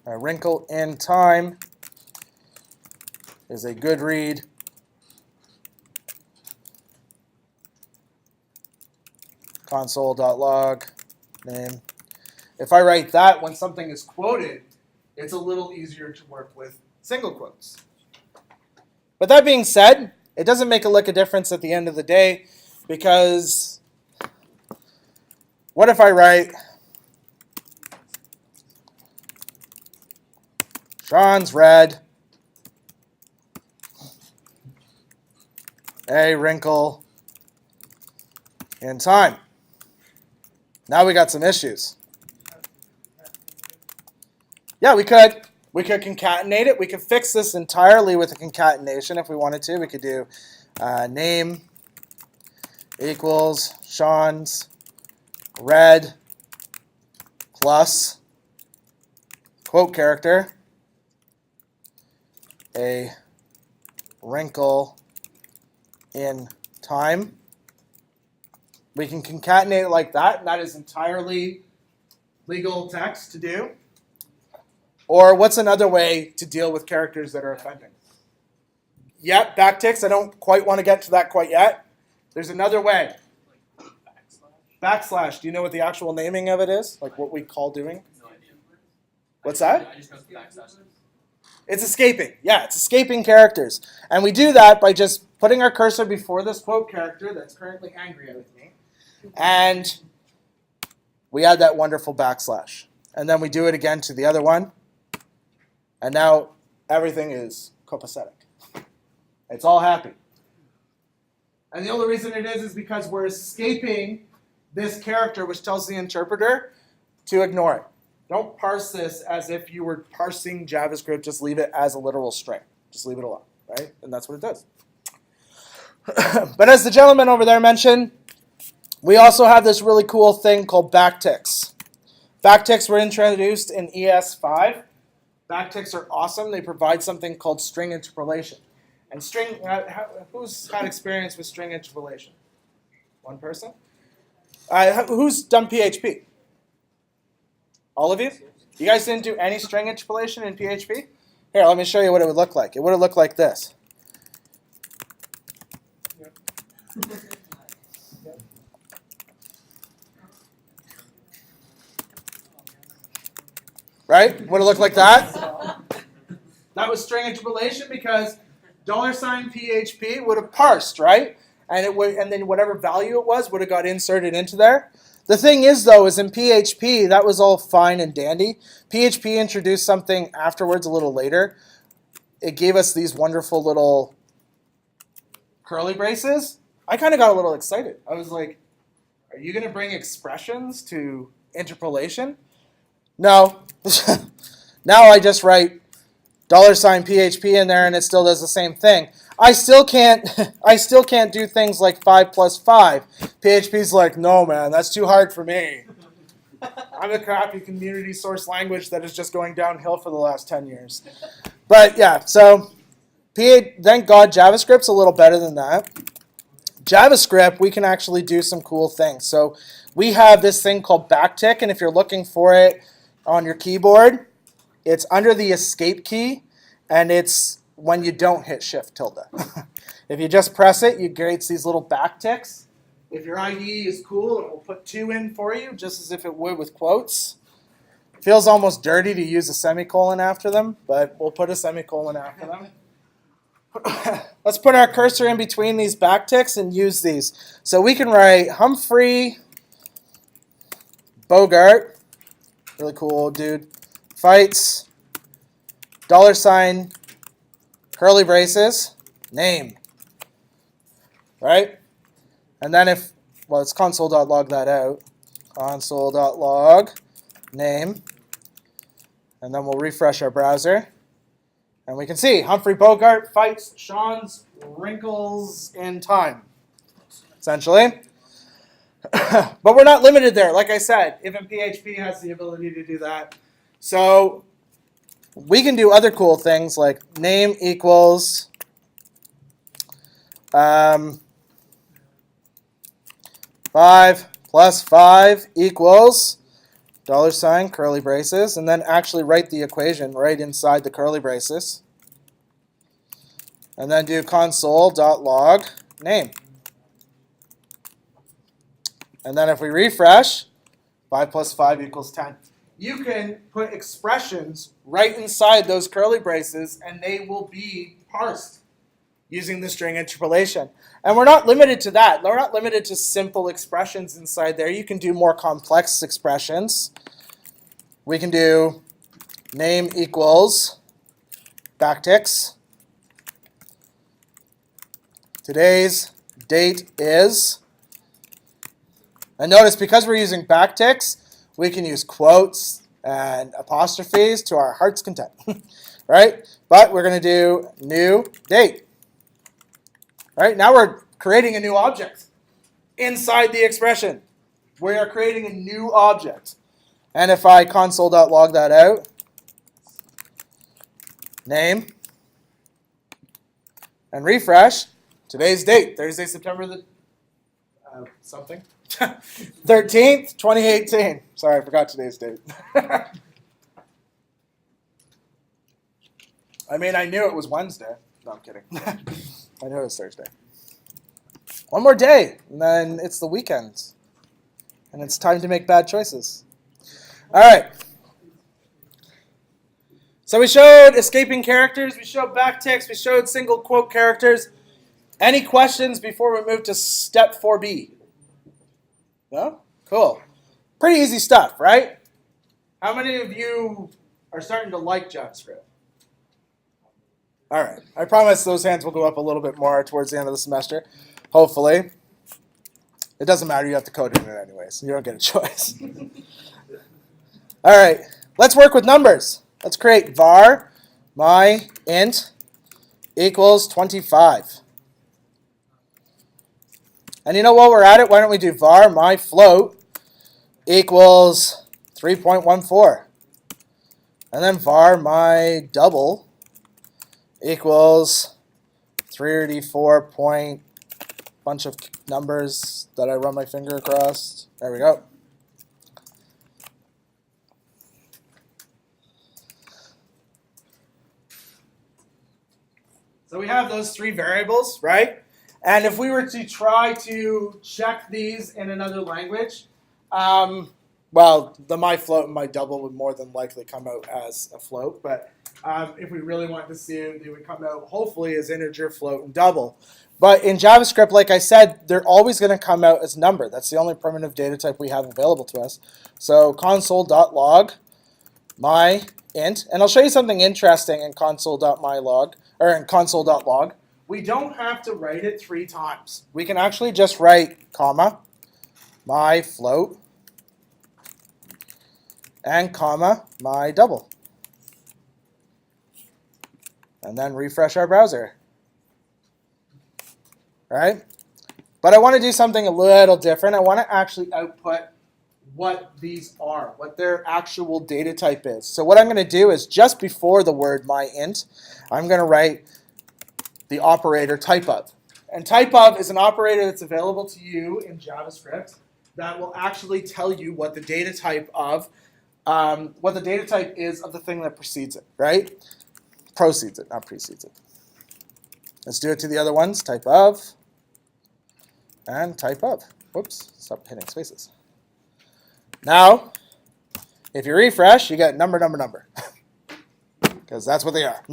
a wrinkle in time is a good read. Console.log name. If I write that when something is quoted, it's a little easier to work with single quotes. But that being said, it doesn't make a lick of difference at the end of the day, because what if I write Sean's read a wrinkle in time? Now we got some issues. Yeah, we could. We could concatenate it. We could fix this entirely with a concatenation if we wanted to. We could do name equals Sean's read plus quote character a wrinkle in time. We can concatenate it like that, and that is entirely legal text to do. Or what's another way to deal with characters that are offending? Yep, backticks. I don't quite want to get to that quite yet. There's another way. Backslash. Do you know what the actual naming of it is? Like what we call doing? What's that? It's escaping. Yeah, it's escaping characters. And we do that by just putting our cursor before this quote character that's currently angry with me. And we add that wonderful backslash. And then we do it again to the other one. And now everything is copacetic. It's all happy. And the only reason it is because we're escaping this character, which tells the interpreter to ignore it. Don't parse this as if you were parsing JavaScript. Just leave it as a literal string. Just leave it alone, right? And that's what it does. But as the gentleman over there mentioned, we also have this really cool thing called backticks. Backticks were introduced in ES5. Backticks are awesome. They provide something called string interpolation. And string, who's had experience with string interpolation? One person? Who's done PHP? All of you? You guys didn't do any string interpolation in PHP? Here, let me show you what it would look like. It would have looked like this. Right? Would it look like that? That was string interpolation because $PHP would have parsed, right? And it would, and then whatever value it was would have got inserted into there. The thing is, though, is in PHP, that was all fine and dandy. PHP introduced something afterwards a little later. It gave us these wonderful little curly braces. I kind of got a little excited. I was like, are you going to bring expressions to interpolation? No. Now I just write $PHP in there and it still does the same thing. I still can't do things like 5 plus 5. PHP's like, no man, that's too hard for me. I'm a crappy community source language that is just going downhill for the last 10 years. But yeah, so thank God JavaScript's a little better than that. JavaScript, we can actually do some cool things. So we have this thing called backtick, and if you're looking for it on your keyboard, it's under the escape key, and it's when you don't hit shift tilde. If you just press it, it creates these little backticks. If your IDE is cool, it will put 2 in for you, just as if it would with quotes. Feels almost dirty to use a semicolon after them, but we'll put a semicolon after them. Let's put our cursor in between these backticks and use these. So we can write Humphrey Bogart, really cool dude, fights, $, curly braces, name, right? And then it's console.log that out, console.log, name, and then we'll refresh our browser. And we can see Humphrey Bogart fights Sean's wrinkles in time, essentially. But we're not limited there. Like I said, even PHP has the ability to do that. So we can do other cool things like name equals 5 plus 5 equals $, curly braces, and then actually write the equation right inside the curly braces. And then do console.log name. And then if we refresh, 5 plus 5 equals 10. You can put expressions right inside those curly braces, and they will be parsed using the string interpolation. And we're not limited to that. We're not limited to simple expressions inside there. You can do more complex expressions. We can do name equals backticks. Today's date is. And notice, because we're using backticks, we can use quotes and apostrophes to our heart's content, right? But we're going to do new date. Right? Now we're creating a new object inside the expression. We are creating a new object. And if I console.log that out, name, and refresh, today's date, Thursday, September the something, 13th, 2018. Sorry, I forgot today's date. I mean, I knew it was Wednesday. No, I'm kidding. I knew it was Thursday. One more day, and then it's the weekend. And it's time to make bad choices. All right. So we showed escaping characters, we showed backticks, we showed single quote characters. Any questions before we move to step 4B? No? Cool. Pretty easy stuff, right? How many of you are starting to like JavaScript? All right. I promise those hands will go up a little bit more towards the end of the semester, hopefully. It doesn't matter. You have to code in it anyways. You don't get a choice. All right. Let's work with numbers. Let's create var my int equals 25. And you know, while we're at it, why don't we do var my float equals 3.14. And then var my double equals 34 point bunch of numbers that I run my finger across. There we go. So we have those 3 variables, right? And if we were to try to check these in another language, well, the my float and my double would more than likely come out as a float. But if we really wanted to see it, they would come out hopefully as integer, float, and double. But in JavaScript, like I said, they're always going to come out as number. That's the only primitive data type we have available to us. So console.log my int, and I'll show you something interesting in console.mylog, or in console.log. We don't have to write it 3 times. We can actually just write comma, my float, and comma, my double. And then refresh our browser. Right? But I want to do something a little different. I want to actually output what these are, what their actual data type is. So what I'm going to do is just before the word myInt, I'm going to write the operator typeof. And typeof is an operator that's available to you in JavaScript that will actually tell you what the data type of is of the thing that precedes it, right? Proceeds it, not precedes it. Let's do it to the other ones. Type of and type of. Whoops, stop hitting spaces. Now, if you refresh, you get number, number, number. Because that's what they are.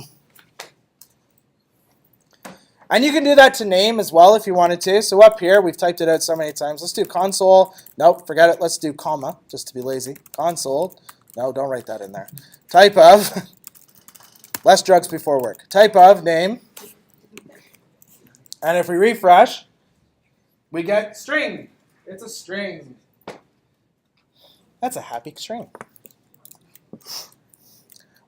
And you can do that to name as well if you wanted to. So up here, we've typed it out so many times. Let's do console. Nope, forget it. Let's do comma, just to be lazy. Console. No, don't write that in there. Type of. Less drugs before work. Type of name. And if we refresh, we get string. It's a string. That's a happy string.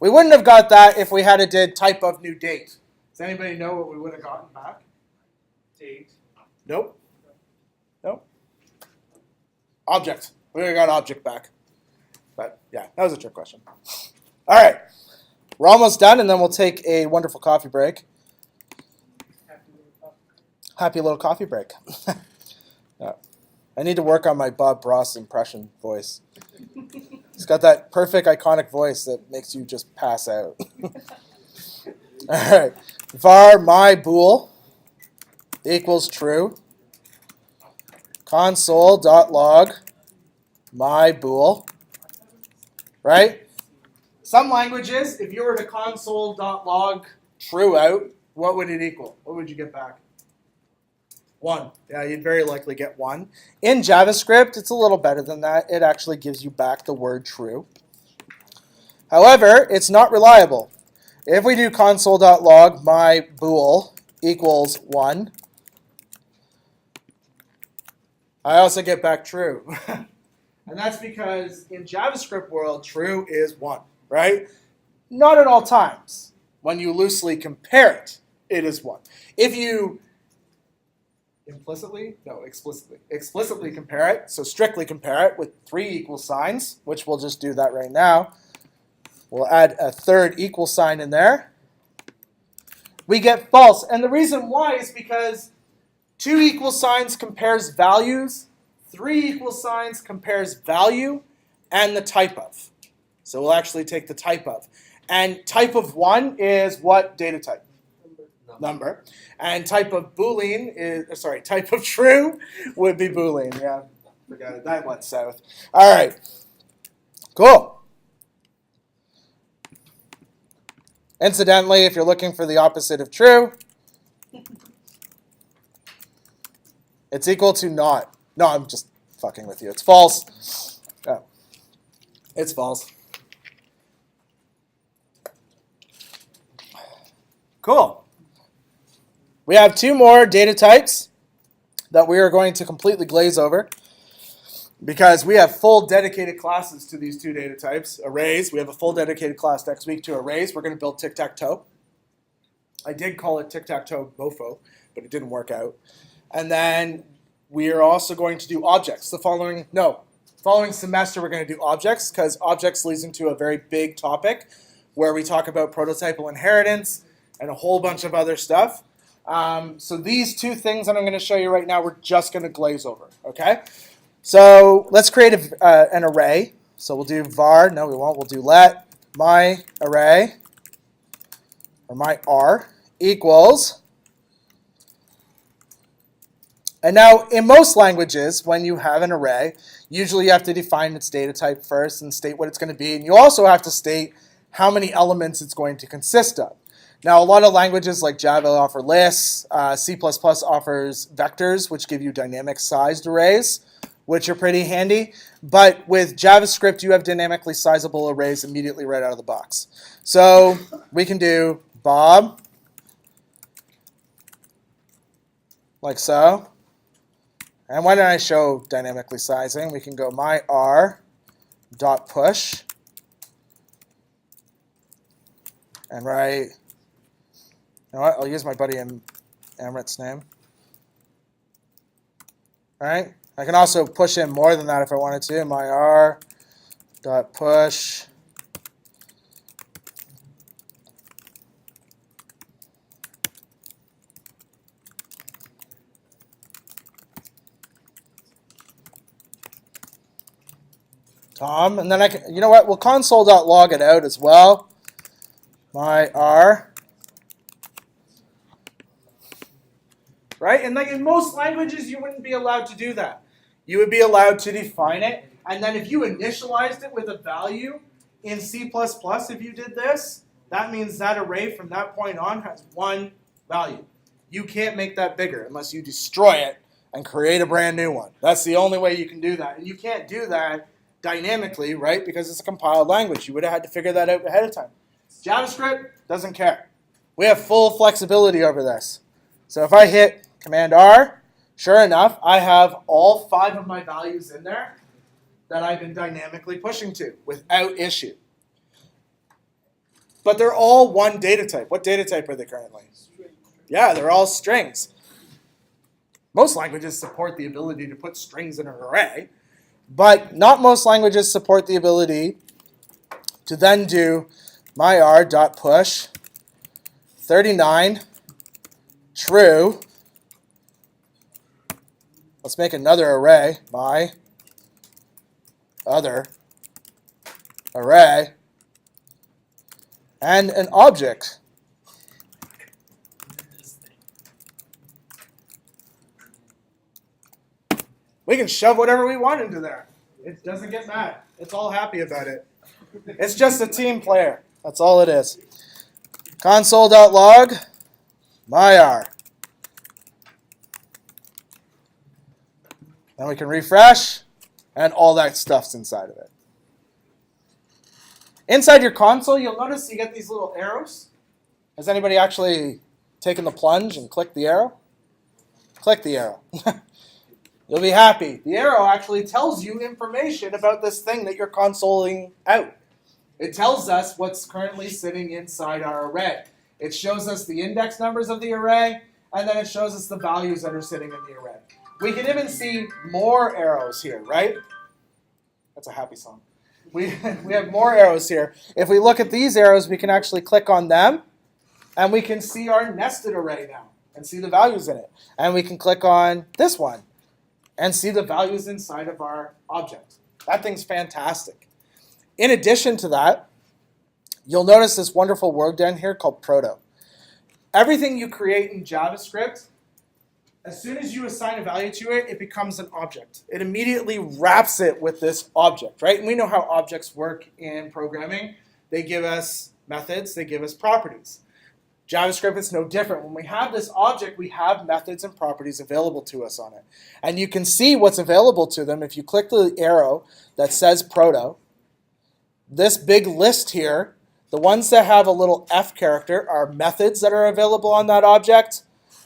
We wouldn't have got that if we had did type of new date. Does anybody know what we would have gotten back? Date. Nope. Nope. Object. We would have got object back. But yeah, that was a trick question. All right. We're almost done, and then we'll take a wonderful coffee break. Happy little coffee break. Yeah. I need to work on my Bob Ross impression voice. He's got that perfect iconic voice that makes you just pass out. All right. Var my bool equals true. Console.log my bool. Right? Some languages, if you were to console.log true out, what would it equal? What would you get back? 1. Yeah, you'd very likely get 1. In JavaScript, it's a little better than that. It actually gives you back the word true. However, it's not reliable. If we do console.log my bool equals 1, I also get back true. And that's because in JavaScript world, true is 1, right? Not at all times. When you loosely compare it, it is 1. If you explicitly compare it, so strictly compare it with 3 equal signs, which we'll just do that right now. We'll add a third equal sign in there. We get false. And the reason why is because 2 equal signs compares values, 3 equal signs compares value, and the type of. So we'll actually take the type of. And type of 1 is what data type? Number. And type of Boolean is, type of true would be Boolean. Yeah, forgot it. That went south. All right. Cool. Incidentally, if you're looking for the opposite of true, it's equal to not. No, I'm just fucking with you. It's false. Oh. It's false. Cool. We have 2 more data types that we are going to completely glaze over because we have full dedicated classes to these 2 data types. Arrays, we have a full dedicated class next week to arrays. We're going to build tic-tac-toe. I did call it tic-tac-toe mofo, but it didn't work out. And then we are also going to do objects. The following semester we're going to do objects because objects leads into a very big topic where we talk about prototypal inheritance and a whole bunch of other stuff. So these 2 things that I'm going to show you right now, we're just going to glaze over, okay? So let's create an array. So we'll do var, no we won't, we'll do let my array, or my r, equals. And now in most languages, when you have an array, usually you have to define its data type first and state what it's going to be. And you also have to state how many elements it's going to consist of. Now, a lot of languages like Java offer lists. C++ offers vectors, which give you dynamic sized arrays, which are pretty handy. But with JavaScript, you have dynamically sizable arrays immediately right out of the box. So we can do Bob, like so. And why don't I show dynamically sizing? We can go myr.push and write, you know what, I'll use my buddy Amrit's name. All right? I can also push in more than that if I wanted to. myr.push. Tom, and then I can, you know what, we'll console.log it out as well. myr. Right? And like in most languages, you wouldn't be allowed to do that. You would be allowed to define it, and then if you initialized it with a value in C++, if you did this, that means that array from that point on has one value. You can't make that bigger unless you destroy it and create a brand new one. That's the only way you can do that. And you can't do that dynamically, right? Because it's a compiled language. You would have had to figure that out ahead of time. JavaScript doesn't care. We have full flexibility over this. So if I hit Command R, sure enough, I have all 5 of my values in there that I've been dynamically pushing to without issue. But they're all one data type. What data type are they currently? Yeah, they're all strings. Most languages support the ability to put strings in an array, but not most languages support the ability to then do myr.push 39 true. Let's make another array, my other array, and an object. We can shove whatever we want into there. It doesn't get mad. It's all happy about it. It's just a team player. That's all it is. Console.log, myr. Then we can refresh, and all that stuff's inside of it. Inside your console, you'll notice you get these little arrows. Has anybody actually taken the plunge and clicked the arrow? Click the arrow. You'll be happy. The arrow actually tells you information about this thing that you're consoling out. It tells us what's currently sitting inside our array. It shows us the index numbers of the array, and then it shows us the values that are sitting in the array. We can even see more arrows here, right? That's a happy song. We have more arrows here. If we look at these arrows, we can actually click on them, and we can see our nested array now and see the values in it. And we can click on this one and see the values inside of our object. That thing's fantastic. In addition to that, you'll notice this wonderful word down here called proto. Everything you create in JavaScript, as soon as you assign a value to it, it becomes an object. It immediately wraps it with this object, right? And we know how objects work in programming. They give us methods, they give us properties. JavaScript is no different. When we have this object, we have methods and properties available to us on it. And you can see what's available to them if you click the arrow that says proto. This big list here, the ones that have a little F character are methods that are available on that object,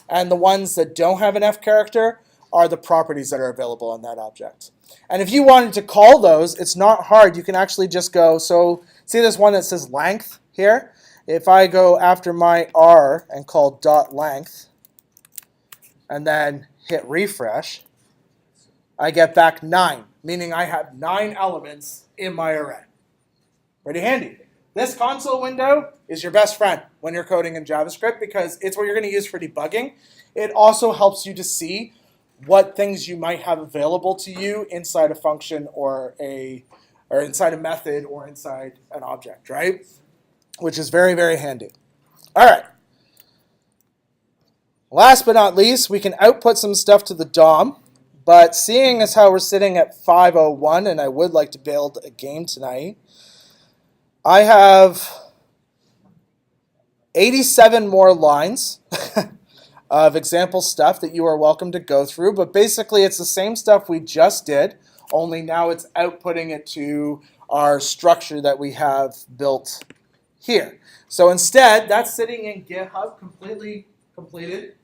and the ones that don't have an F character are the properties that are available on that object. And if you wanted to call those, it's not hard. You can actually just go, so see this one that says length here? If I go after my R and call dot length and then hit refresh, I get back 9, meaning I have 9 elements in my array. Pretty handy. This console window is your best friend when you're coding in JavaScript because it's what you're going to use for debugging. It also helps you to see what things you might have available to you inside a function or inside a method or inside an object, right? Which is very, very handy. All right. Last but not least, we can output some stuff to the DOM, but seeing as how we're sitting at 5:01 and I would like to build a game tonight, I have 87 more lines of example stuff that you are welcome to go through, but basically it's the same stuff we just did, only now it's outputting it to our structure that we have built here. So instead, that's sitting in GitHub completely completed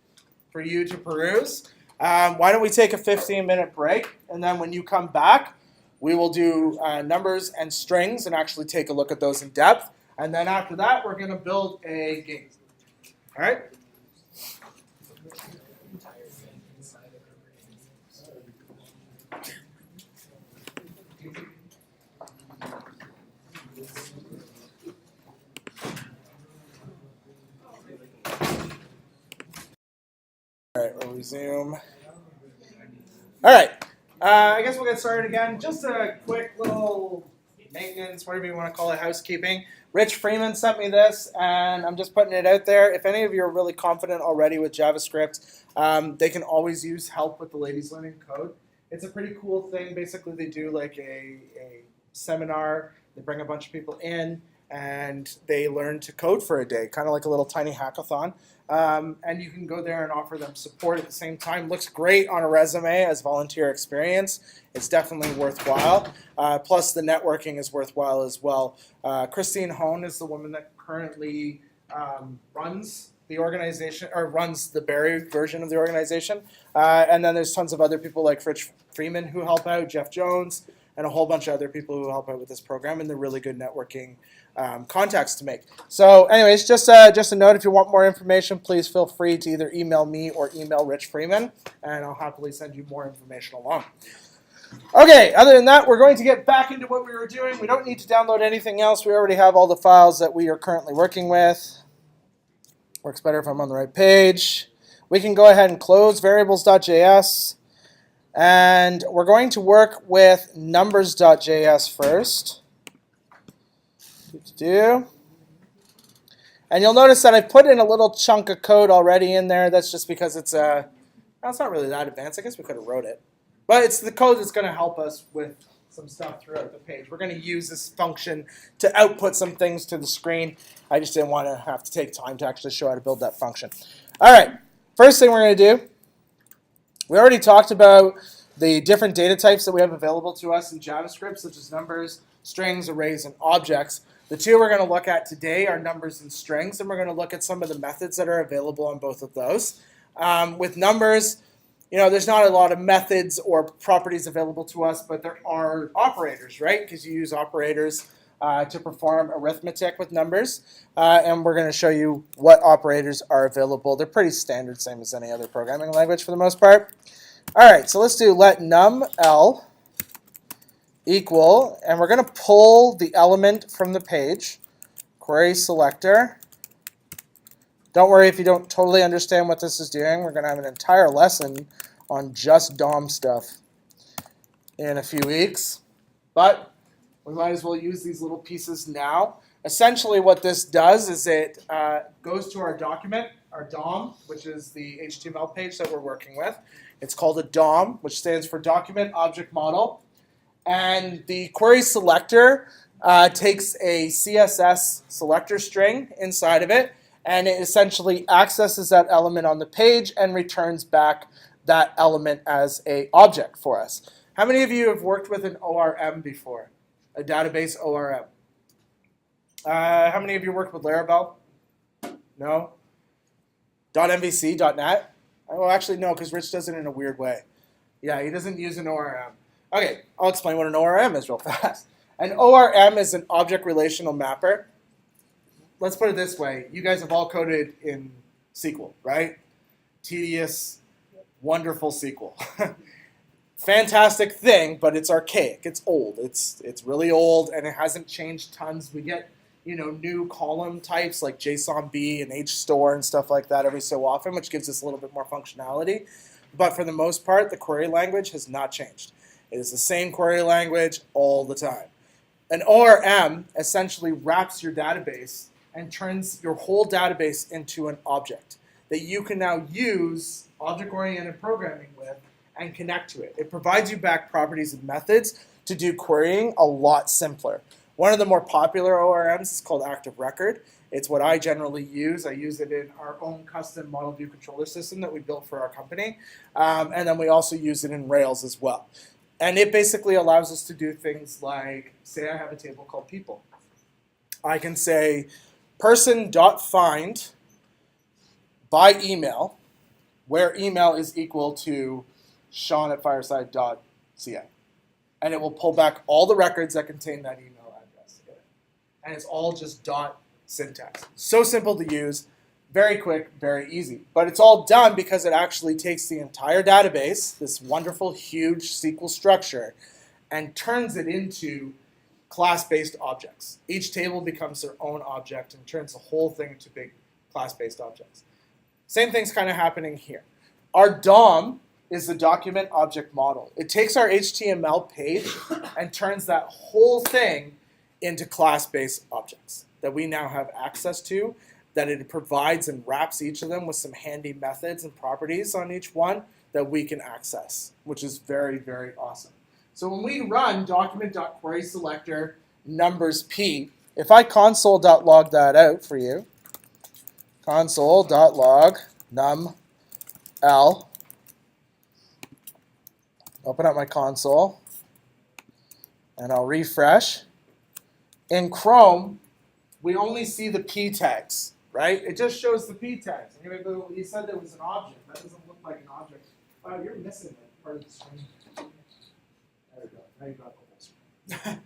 for you to peruse. Why don't we take a 15-minute break, and then when you come back, we will do numbers and strings and actually take a look at those in depth. And then after that, we're going to build a game. All right? All right, we'll resume. All right, I guess we'll get started again. Just a quick little maintenance, whatever you want to call it, housekeeping. Rich Freeman sent me this, and I'm just putting it out there. If any of you are really confident already with JavaScript, they can always use help with the Ladies Learning Code. It's a pretty cool thing. Basically, they do like a seminar. They bring a bunch of people in, and they learn to code for a day, kind of like a little tiny hackathon. And you can go there and offer them support at the same time. Looks great on a resume as volunteer experience. It's definitely worthwhile. Plus, the networking is worthwhile as well. Christine Hone is the woman that currently runs the organization, or runs the Barry version of the organization. And then there's tons of other people like Rich Freeman who help out, Jeff Jones, and a whole bunch of other people who help out with this program, and they're really good networking contacts to make. So anyways, just a note, if you want more information, please feel free to either email me or email Rich Freeman, and I'll happily send you more information along. Okay, other than that, we're going to get back into what we were doing. We don't need to download anything else. We already have all the files that we are currently working with. Works better if I'm on the right page. We can go ahead and close variables.js. And we're going to work with numbers.js first. And you'll notice that I put in a little chunk of code already in there. That's just because it's not really that advanced. I guess we could have wrote it. But it's the code that's going to help us with some stuff throughout the page. We're going to use this function to output some things to the screen. I just didn't want to have to take time to actually show how to build that function. All right, first thing we're going to do, we already talked about the different data types that we have available to us in JavaScript, such as numbers, strings, arrays, and objects. The two we're going to look at today are numbers and strings, and we're going to look at some of the methods that are available on both of those. With numbers, there's not a lot of methods or properties available to us, but there are operators, right? Because you use operators to perform arithmetic with numbers, and we're going to show you what operators are available. They're pretty standard, same as any other programming language for the most part. All right, so let's do let num_l equal, and we're going to pull the element from the page, query selector. Don't worry if you don't totally understand what this is doing. We're going to have an entire lesson on just DOM stuff in a few weeks, but we might as well use these little pieces now. Essentially what this does is it goes to our document, our DOM, which is the HTML page that we're working with. It's called a DOM, which stands for Document Object Model. And the query selector takes a CSS selector string inside of it, and it essentially accesses that element on the page and returns back that element as an object for us. How many of you have worked with an ORM before? A database ORM? How many of you worked with Laravel? No? .mvc, .net? Well, actually, no, because Rich does it in a weird way. Yeah, he doesn't use an ORM. Okay, I'll explain what an ORM is real fast. An ORM is an object relational mapper. Let's put it this way. You guys have all coded in SQL, right? Tedious, wonderful SQL. Fantastic thing, but it's archaic. It's old. It's really old, and it hasn't changed tons. We get new column types like JSONB and HStore and stuff like that every so often, which gives us a little bit more functionality. But for the most part, the query language has not changed. It is the same query language all the time. An ORM essentially wraps your database and turns your whole database into an object that you can now use object-oriented programming with and connect to it. It provides you back properties and methods to do querying a lot simpler. One of the more popular ORMs is called Active Record. It's what I generally use. I use it in our own custom model view controller system that we built for our company. And then we also use it in Rails as well. And it basically allows us to do things like, say I have a table called people. I can say person.find by email, where email is equal to sean@fireside.ca. And it will pull back all the records that contain that email address. And it's all just dot syntax. So simple to use, very quick, very easy. But it's all done because it actually takes the entire database, this wonderful, huge SQL structure, and turns it into class-based objects. Each table becomes their own object and turns the whole thing into big class-based objects. Same thing's kind of happening here. Our DOM is the document object model. It takes our HTML page and turns that whole thing into class-based objects that we now have access to, that it provides and wraps each of them with some handy methods and properties on each one that we can access, which is very, very awesome. So when we run document.querySelector numbers p, if I console.log that out for you, console.log num l, open up my console, and I'll refresh. In Chrome, we only see the p tags, right? It just shows the p tags. And you're like, you said there was an object. That doesn't look like an object. Oh, you're missing like part of the screen. There we go. Now you got the whole screen.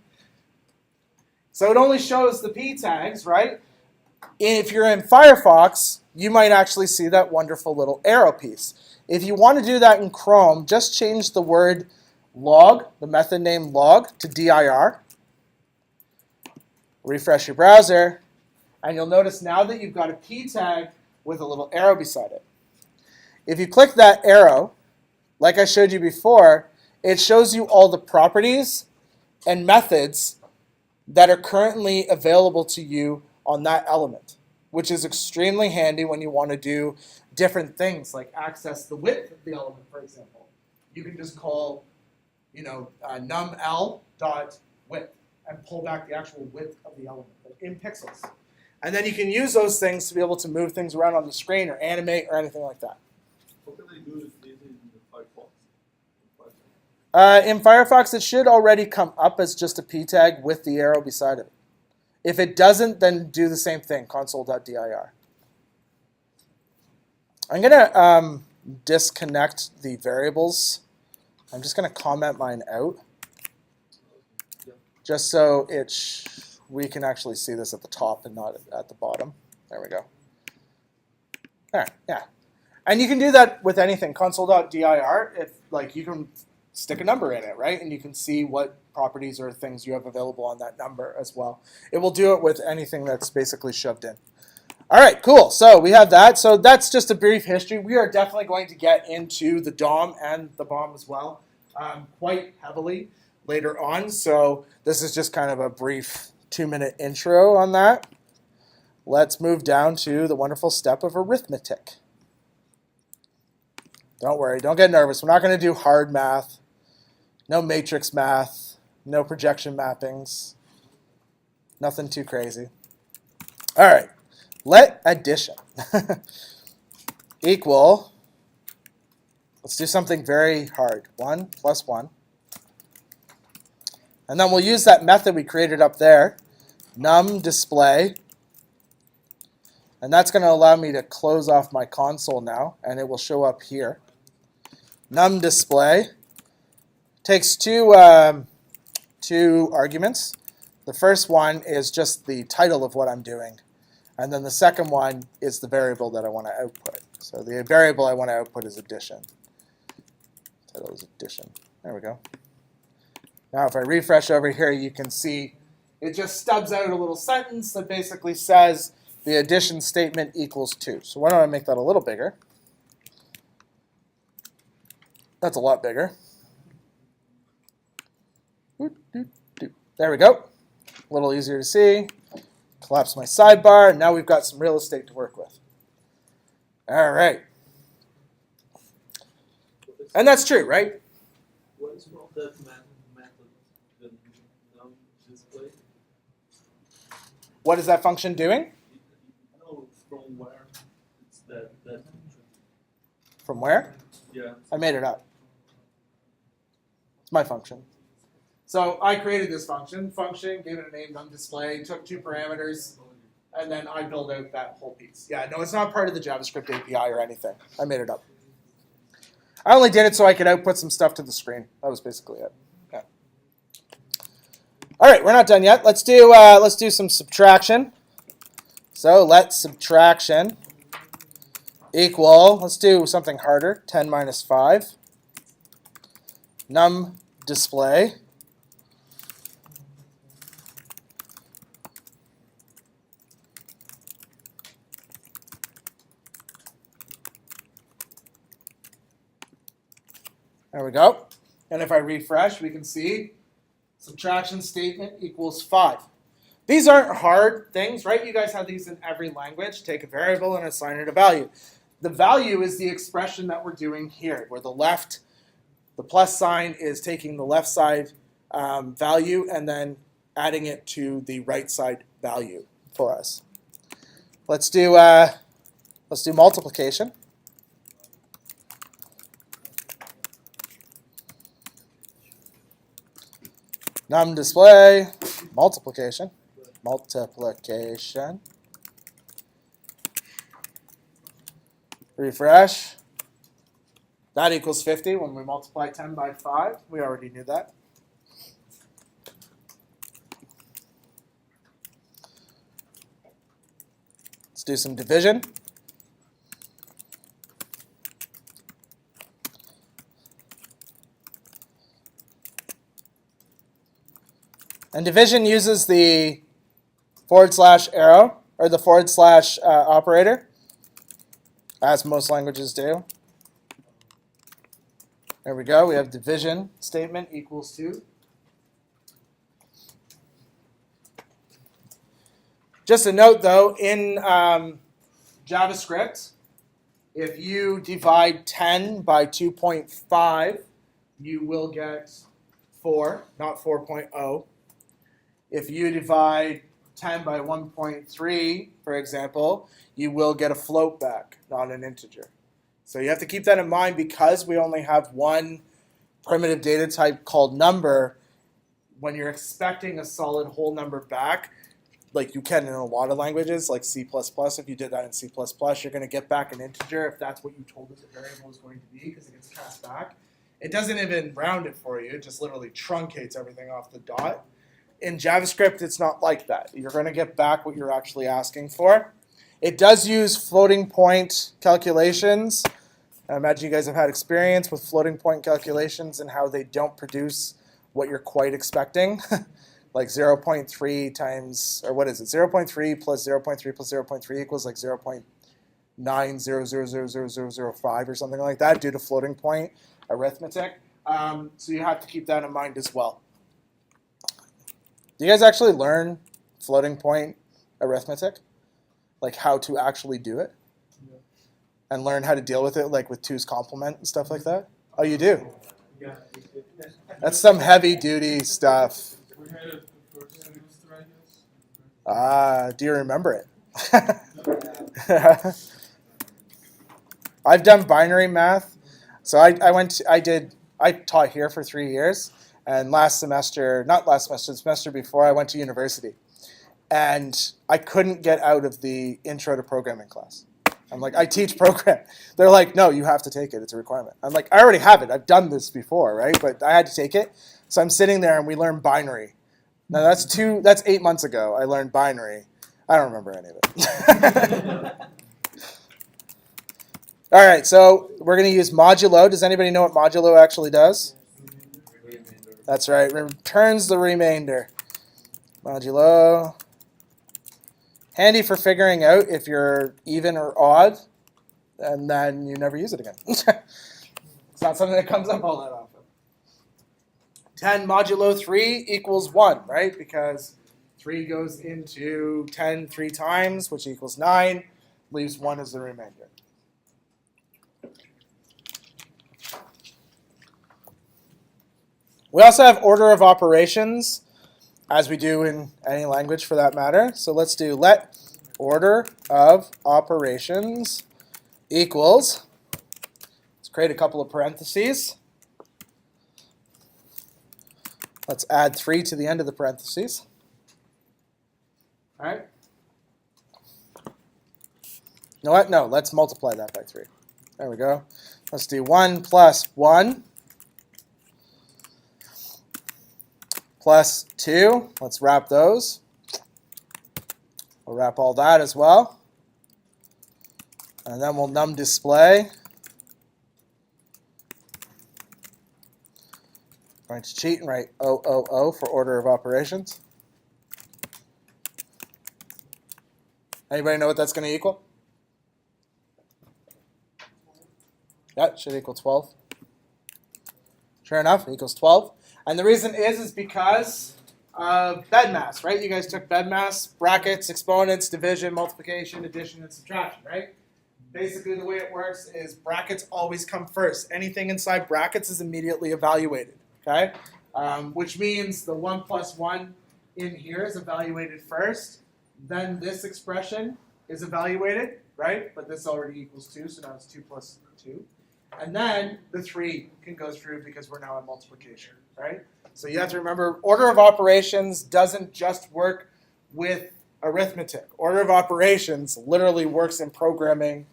So it only shows the p tags, right? If you're in Firefox, you might actually see that wonderful little arrow piece. If you want to do that in Chrome, just change the word log, the method name log, to dir. Refresh your browser, and you'll notice now that you've got a p tag with a little arrow beside it. If you click that arrow, like I showed you before, it shows you all the properties and methods that are currently available to you on that element, which is extremely handy when you want to do different things, like access the width of the element, for example. You can just call, numl.width and pull back the actual width of the element in pixels. And then you can use those things to be able to move things around on the screen or animate or anything like that. What can they do this in Firefox? In Firefox, it should already come up as just a p tag with the arrow beside it. If it doesn't, then do the same thing, console.dir. I'm going to disconnect the variables. I'm just going to comment mine out, just so we can actually see this at the top and not at the bottom. There we go. There, yeah. And you can do that with anything, console.dir, if you can stick a number in it, right? And you can see what properties or things you have available on that number as well. It will do it with anything that's basically shoved in. All right, cool. So we have that. So that's just a brief history. We are definitely going to get into the DOM and the BOM as well quite heavily later on. So this is just kind of a brief 2-minute intro on that. Let's move down to the wonderful step of arithmetic. Don't worry, don't get nervous. We're not going to do hard math, no matrix math, no projection mappings, nothing too crazy. All right, let addition equal, let's do something very hard, 1 plus 1. And then we'll use that method we created up there, num display. And that's going to allow me to close off my console now, and it will show up here. Num display takes two arguments. The first one is just the title of what I'm doing. And then the second one is the variable that I want to output. So the variable I want to output is addition. Title is addition. There we go. Now if I refresh over here, you can see it just stubs out a little sentence that basically says the addition statement equals 2. So why don't I make that a little bigger? That's a lot bigger. There we go. A little easier to see. Collapse my sidebar, and now we've got some real estate to work with. All right. And that's true, right? What is wrong with that method, the num display? What is that function doing? No, from where? It's that From where? yeah. I made it up. It's my function. So I created this function, gave it a name, display, took 2 parameters, and then I build out that whole piece. Yeah, no, it's not part of the JavaScript API or anything. I made it up. I only did it so I could output some stuff to the screen. That was basically it. Yeah. All right, we're not done yet. Let's do some subtraction. So let subtraction equal, let's do something harder, 10 minus 5. Num display. There we go. And if I refresh, we can see subtraction statement equals 5. These aren't hard things, right? You guys have these in every language. Take a variable and assign it a value. The value is the expression that we're doing here, where the plus sign is taking the left side value and then adding it to the right side value for us. Let's do multiplication. Num display, multiplication. Refresh. That equals 50 when we multiply 10 by 5. We already knew that. Let's do some division. And division uses the / arrow, or the / operator, as most languages do. There we go. We have division statement equals 2. Just a note, though, in JavaScript, if you divide 10 by 2.5, you will get 4, not 4.0. If you divide 10 by 1.3, for example, you will get a float back, not an integer. So you have to keep that in mind because we only have one primitive data type called number. When you're expecting a solid whole number back, like you can in a lot of languages, like C++, if you did that in C++, you're going to get back an integer if that's what you told it the variable is going to be because it gets cast back. It doesn't even round it for you. It just literally truncates everything off the dot. In JavaScript, it's not like that. You're going to get back what you're actually asking for. It does use floating point calculations. I imagine you guys have had experience with floating point calculations and how they don't produce what you're quite expecting. Like 0.3 times, or what is it? 0.3 plus 0.3 plus 0.3 equals like 0.9000005 or something like that due to floating point arithmetic. So you have to keep that in mind as well. Do you guys actually learn floating point arithmetic? Like how to actually do it? Yeah. And learn how to deal with it, like with 2's complement and stuff like that? Oh, you do? Yeah. That's some heavy duty stuff. We had it the first semester, I guess. Do you remember it? I've done binary math. So I taught here for 3 years. And the semester before, I went to university. And I couldn't get out of the intro to programming class. I'm like, I teach program. They're like, no, you have to take it. It's a requirement. I'm like, I already have it. I've done this before, right? But I had to take it. So I'm sitting there and we learn binary. Now that's 8 months ago. I learned binary. I don't remember any of it. All right, so we're going to use modulo. Does anybody know what modulo actually does? That's right. Returns the remainder. Modulo. Handy for figuring out if you're even or odd, and then you never use it again. It's not something that comes up all that often. 10 modulo 3 equals 1, right? Because 3 goes into 10 3 times, which equals 9, leaves 1 as the remainder. We also have order of operations. as we do in any language for that matter. So let's do let order of operations equals, let's create a couple of parentheses. Let's add 3 to the end of the parentheses. All right. You know what? No, let's multiply that by 3. There we go. Let's do 1 plus 1 plus 2. Let's wrap those. We'll wrap all that as well. And then we'll num display. I'm going to cheat and write O for order of operations. Anybody know what that's going to equal? Yeah, it should equal 12. Sure enough, it equals 12. And the reason is because of bed mass, right? You guys took bed mass, brackets, exponents, division, multiplication, addition, and subtraction, right? Basically, the way it works is brackets always come first. Anything inside brackets is immediately evaluated, okay? Which means the 1 plus 1 in here is evaluated first. Then this expression is evaluated, right? But this already equals 2, so now it's 2 plus 2. And then the 3 can go through because we're now at multiplication, right? So you have to remember, order of operations doesn't just work with arithmetic. Order of operations literally works in programming,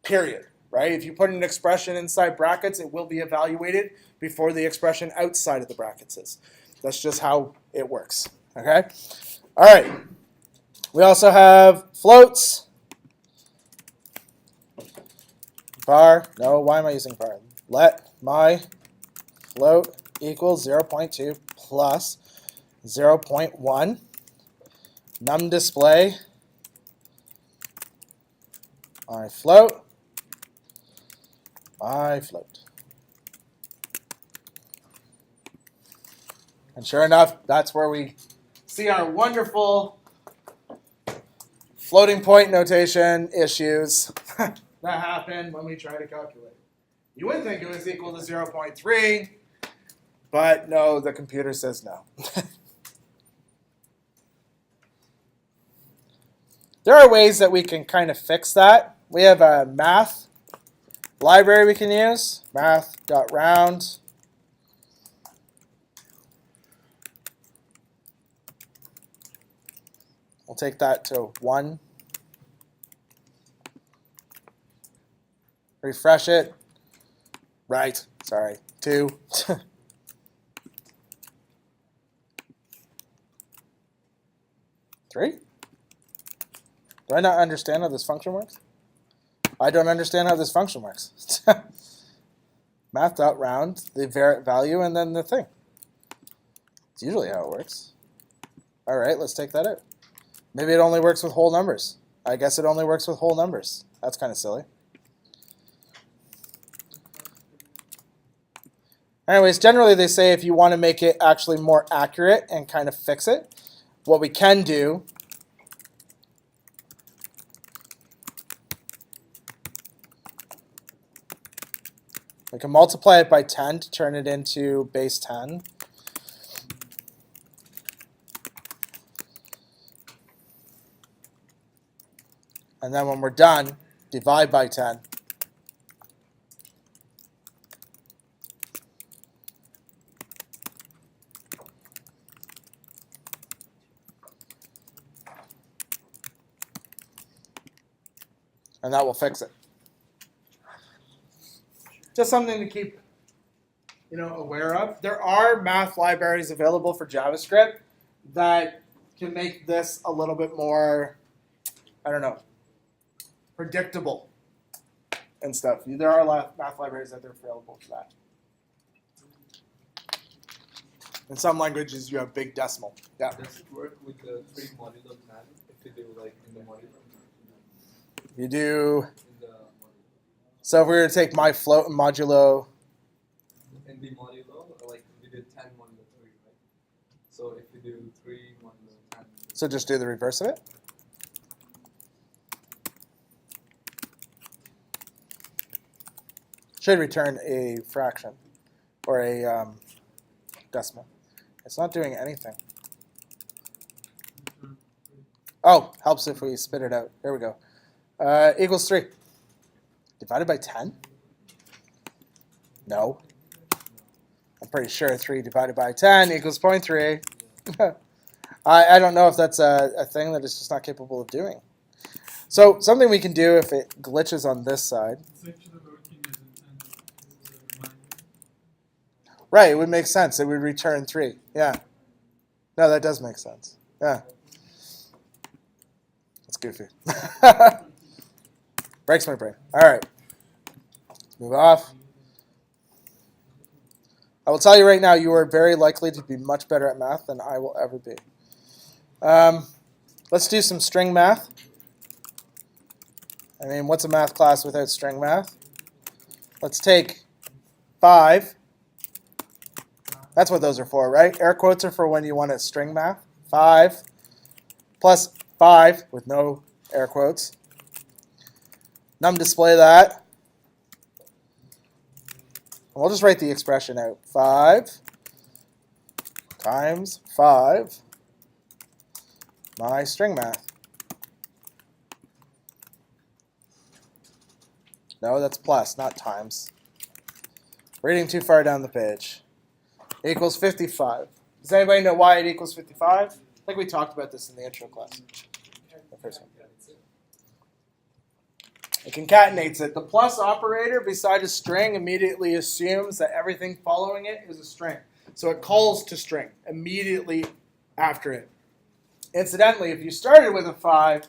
period, right? If you put an expression inside brackets, it will be evaluated before the expression outside of the brackets is. That's just how it works, okay? All right. We also have floats. Var, no, why am I using var? Let my float equals 0.2 plus 0.1. Num display my float. And sure enough, that's where we see our wonderful floating point notation issues that happen when we try to calculate. You would think it was equal to 0.3, but no, the computer says no. There are ways that we can kind of fix that. We have a math library we can use, math.round. We'll take that to 1. Refresh it. Right, sorry, 2. 3? Do I not understand how this function works? I don't understand how this function works. Math.round, the value, and then the thing. It's usually how it works. All right, let's take that out. Maybe it only works with whole numbers. I guess it only works with whole numbers. That's kind of silly. Anyways, generally they say if you want to make it actually more accurate and kind of fix it, what we can do we can multiply it by 10 to turn it into base 10. And then when we're done, divide by 10. And that will fix it. Just something to keep, aware of. There are math libraries available for JavaScript that can make this a little bit more, predictable and stuff. There are a lot of math libraries that are available for that. In some languages, you have big decimal. Yeah. Does it work with the 3 modulo plan if you do like in the modulo? You do. In the modulo. So if we were to take my float and modulo. In the modulo, like we did 10 modulo 3, right? So if we do 3 modulo 10. So just do the reverse of it. Should return a fraction or a decimal. It's not doing anything. Oh, helps if we spit it out. There we go. Equals 3. Divided by 10? No. I'm pretty sure 3 divided by 10 equals 0.3. I don't know if that's a thing that it's just not capable of doing. So something we can do if it glitches on this side. It's actually working as intended. Right, it would make sense. It would return 3. Yeah. No, that does make sense. Yeah. That's goofy. Breaks my brain. All right. Let's move off. I will tell you right now, you are very likely to be much better at math than I will ever be. Let's do some string math. I mean, what's a math class without string math? Let's take 5. That's what those are for, right? Air quotes are for when you want to string math. 5 plus 5 with no air quotes. Num display that. We'll just write the expression out. 5 times 5 my string math. No, that's plus, not times. Reading too far down the page. Equals 55. Does anybody know why it equals 55? I think we talked about this in the intro class. The first one. It concatenates it. The plus operator beside a string immediately assumes that everything following it is a string. So it calls to string immediately after it. Incidentally, if you started with a 5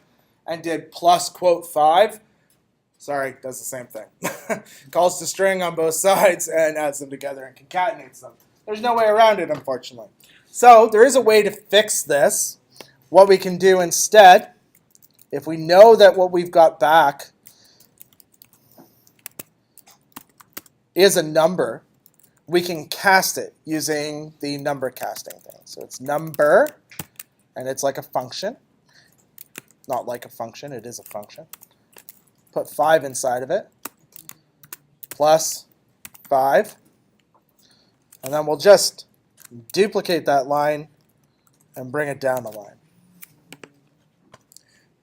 and did plus quote 5, sorry, does the same thing. Calls to string on both sides and adds them together and concatenates them. There's no way around it, unfortunately. So there is a way to fix this. What we can do instead, if we know that what we've got back is a number, we can cast it using the number casting thing. So it's number, and it's like a function. Not like a function, it is a function. Put 5 inside of it, plus 5. And then we'll just duplicate that line and bring it down a line.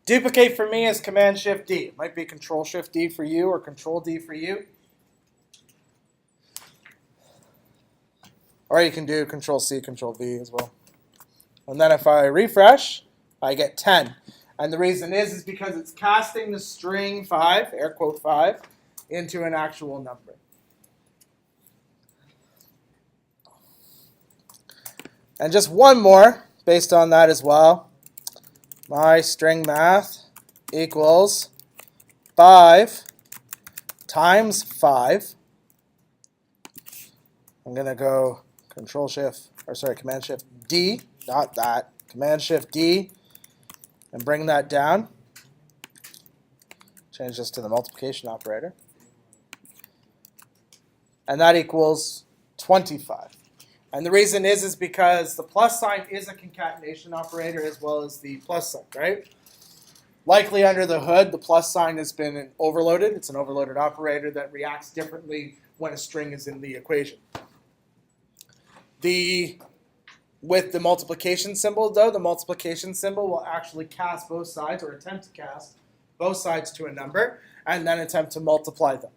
Duplicate for me is Command-Shift-D. It might be Control-Shift-D for you or Control-D for you. Or you can do Control-C, Control-V as well. And then if I refresh, I get 10. And the reason is because it's casting the string 5, air quote 5, into an actual number. And just one more based on that as well. My string math equals 5 times 5. I'm going to go Command-Shift-D, not that, Command-Shift-D, and bring that down. Change this to the multiplication operator. And that equals 25. And the reason is because the plus sign is a concatenation operator as well as the plus sign, right? Likely under the hood, the plus sign has been overloaded. It's an overloaded operator that reacts differently when a string is in the equation. With the multiplication symbol, though, the multiplication symbol will actually cast both sides, or attempt to cast both sides to a number, and then attempt to multiply them.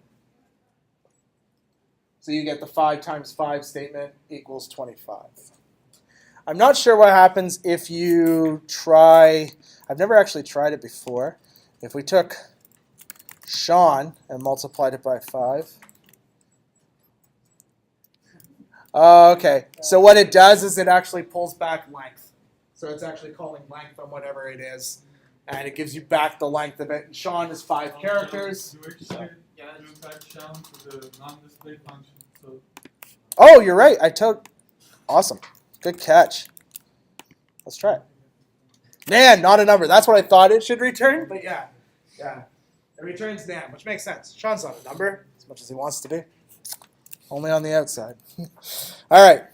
So you get the 5 times 5 statement equals 25. I'm not sure what happens if you try, I've never actually tried it before. If we took Sean and multiplied it by 5. Okay, so what it does is it actually pulls back length. So it's actually calling length on whatever it is, and it gives you back the length of it. And Sean is 5 characters. You actually do type Sean to the non-display function. So Oh, you're right. Awesome. Good catch. Let's try it. Nan, not a number. That's what I thought it should return, but yeah. It returns Nan, which makes sense. Sean's not a number, as much as he wants to be. Only on the outside. All right.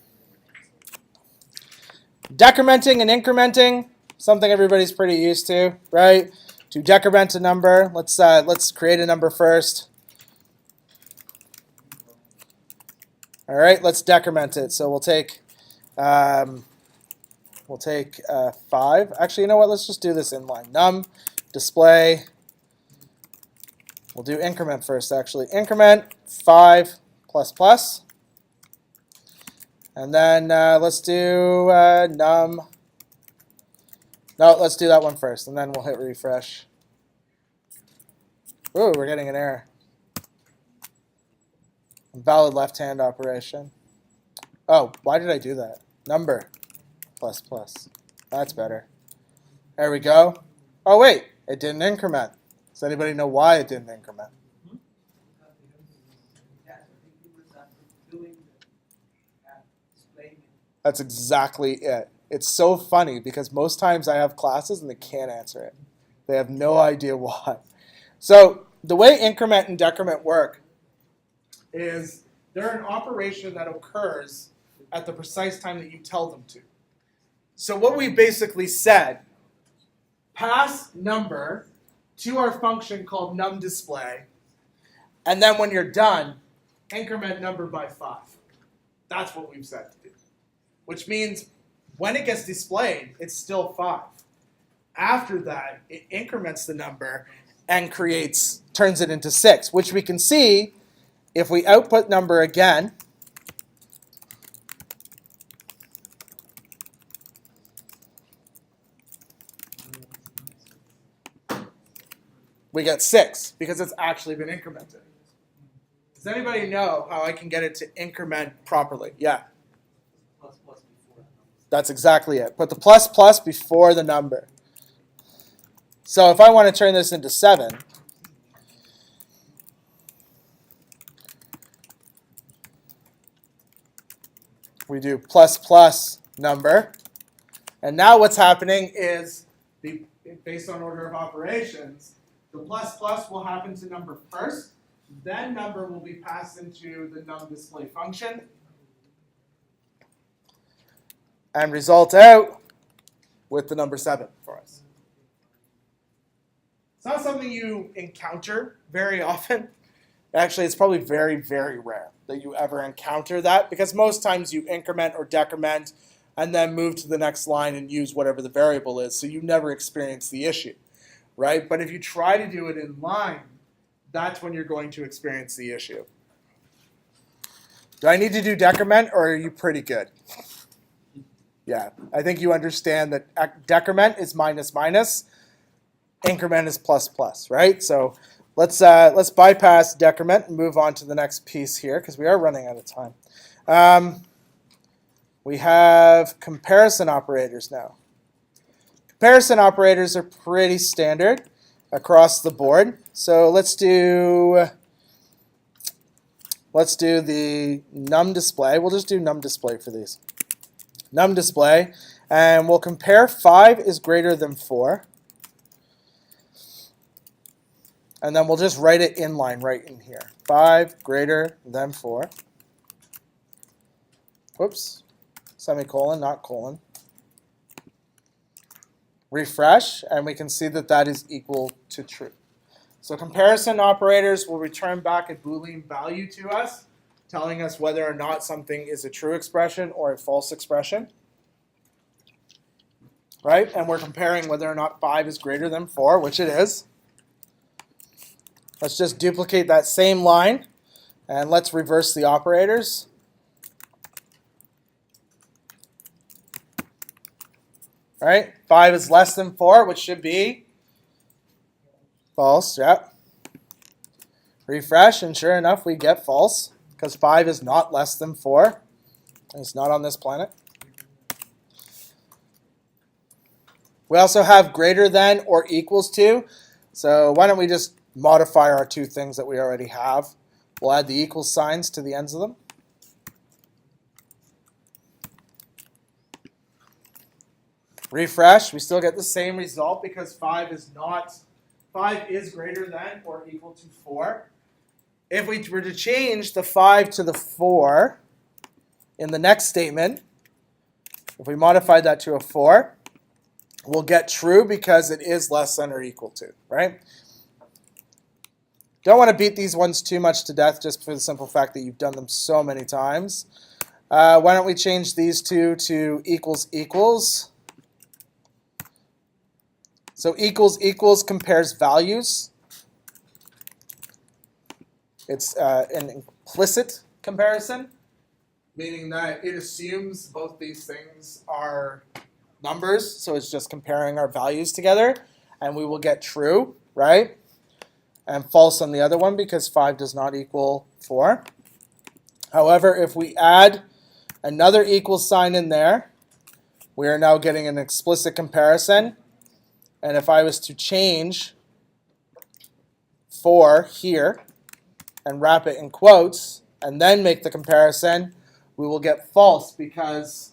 Decrementing and incrementing, something everybody's pretty used to, right? To decrement a number, let's create a number first. All right, let's decrement it. So we'll take we'll take 5. Actually, you know what? Let's just do this inline. Num display. We'll do increment first, actually. Increment 5 plus plus. And then let's do num. No, let's do that one first, and then we'll hit refresh. Ooh, we're getting an error. Invalid left-hand operation. Oh, why did I do that? Number plus plus. That's better. There we go. Oh, wait, it didn't increment. Does anybody know why it didn't increment? That's exactly it. It's so funny because most times I have classes and they can't answer it. They have no idea why. So the way increment and decrement work is they're an operation that occurs at the precise time that you tell them to. So what we basically said, pass number to our function called numDisplay, and then when you're done, increment number by 5. That's what we've said to do. Which means when it gets displayed, it's still 5. After that, it increments the number and turns it into 6, which we can see if we output number again. We get 6 because it's actually been incremented. Does anybody know how I can get it to increment properly? Yeah. That's exactly it. Put the plus plus before the number. So if I want to turn this into 7, we do plus plus number. And now what's happening is, based on order of operations, the plus plus will happen to number first. Then number will be passed into the numDisplay function. And result out with the number 7 for us. It's not something you encounter very often. Actually, it's probably very, very rare that you ever encounter that, because most times you increment or decrement and then move to the next line and use whatever the variable is, so you never experience the issue, right? But if you try to do it in line, that's when you're going to experience the issue. Do I need to do decrement, or are you pretty good? Yeah, I think you understand that decrement is minus minus, increment is plus plus, right? So let's bypass decrement and move on to the next piece here, because we are running out of time. We have comparison operators now. Comparison operators are pretty standard across the board. So let's do the numDisplay. We'll just do numDisplay for these. NumDisplay, and we'll compare 5 is greater than 4. And then we'll just write it inline right in here. 5 greater than 4. Whoops. Semicolon, not colon. Refresh, and we can see that that is equal to true. So comparison operators will return back a Boolean value to us, telling us whether or not something is a true expression or a false expression. Right? And we're comparing whether or not 5 is greater than 4, which it is. Let's just duplicate that same line, and let's reverse the operators. Right? 5 is less than 4, which should be false. Yeah. Refresh, and sure enough, we get false, because 5 is not less than 4. It's not on this planet. We also have greater than or equals to. So why don't we just modify our two things that we already have. We'll add the equal signs to the ends of them. Refresh, we still get the same result because 5 is greater than or equal to 4. If we were to change the 5 to the 4 in the next statement, if we modified that to a 4, we'll get true because it is less than or equal to, right? Don't want to beat these ones too much to death just for the simple fact that you've done them so many times. Why don't we change these two to equals equals? So equals equals compares values. It's an implicit comparison, meaning that it assumes both these things are numbers, so it's just comparing our values together, and we will get true, right? And false on the other one because 5 does not equal 4. However, if we add another equal sign in there, we are now getting an explicit comparison. And if I was to change 4 here and wrap it in quotes and then make the comparison, we will get false because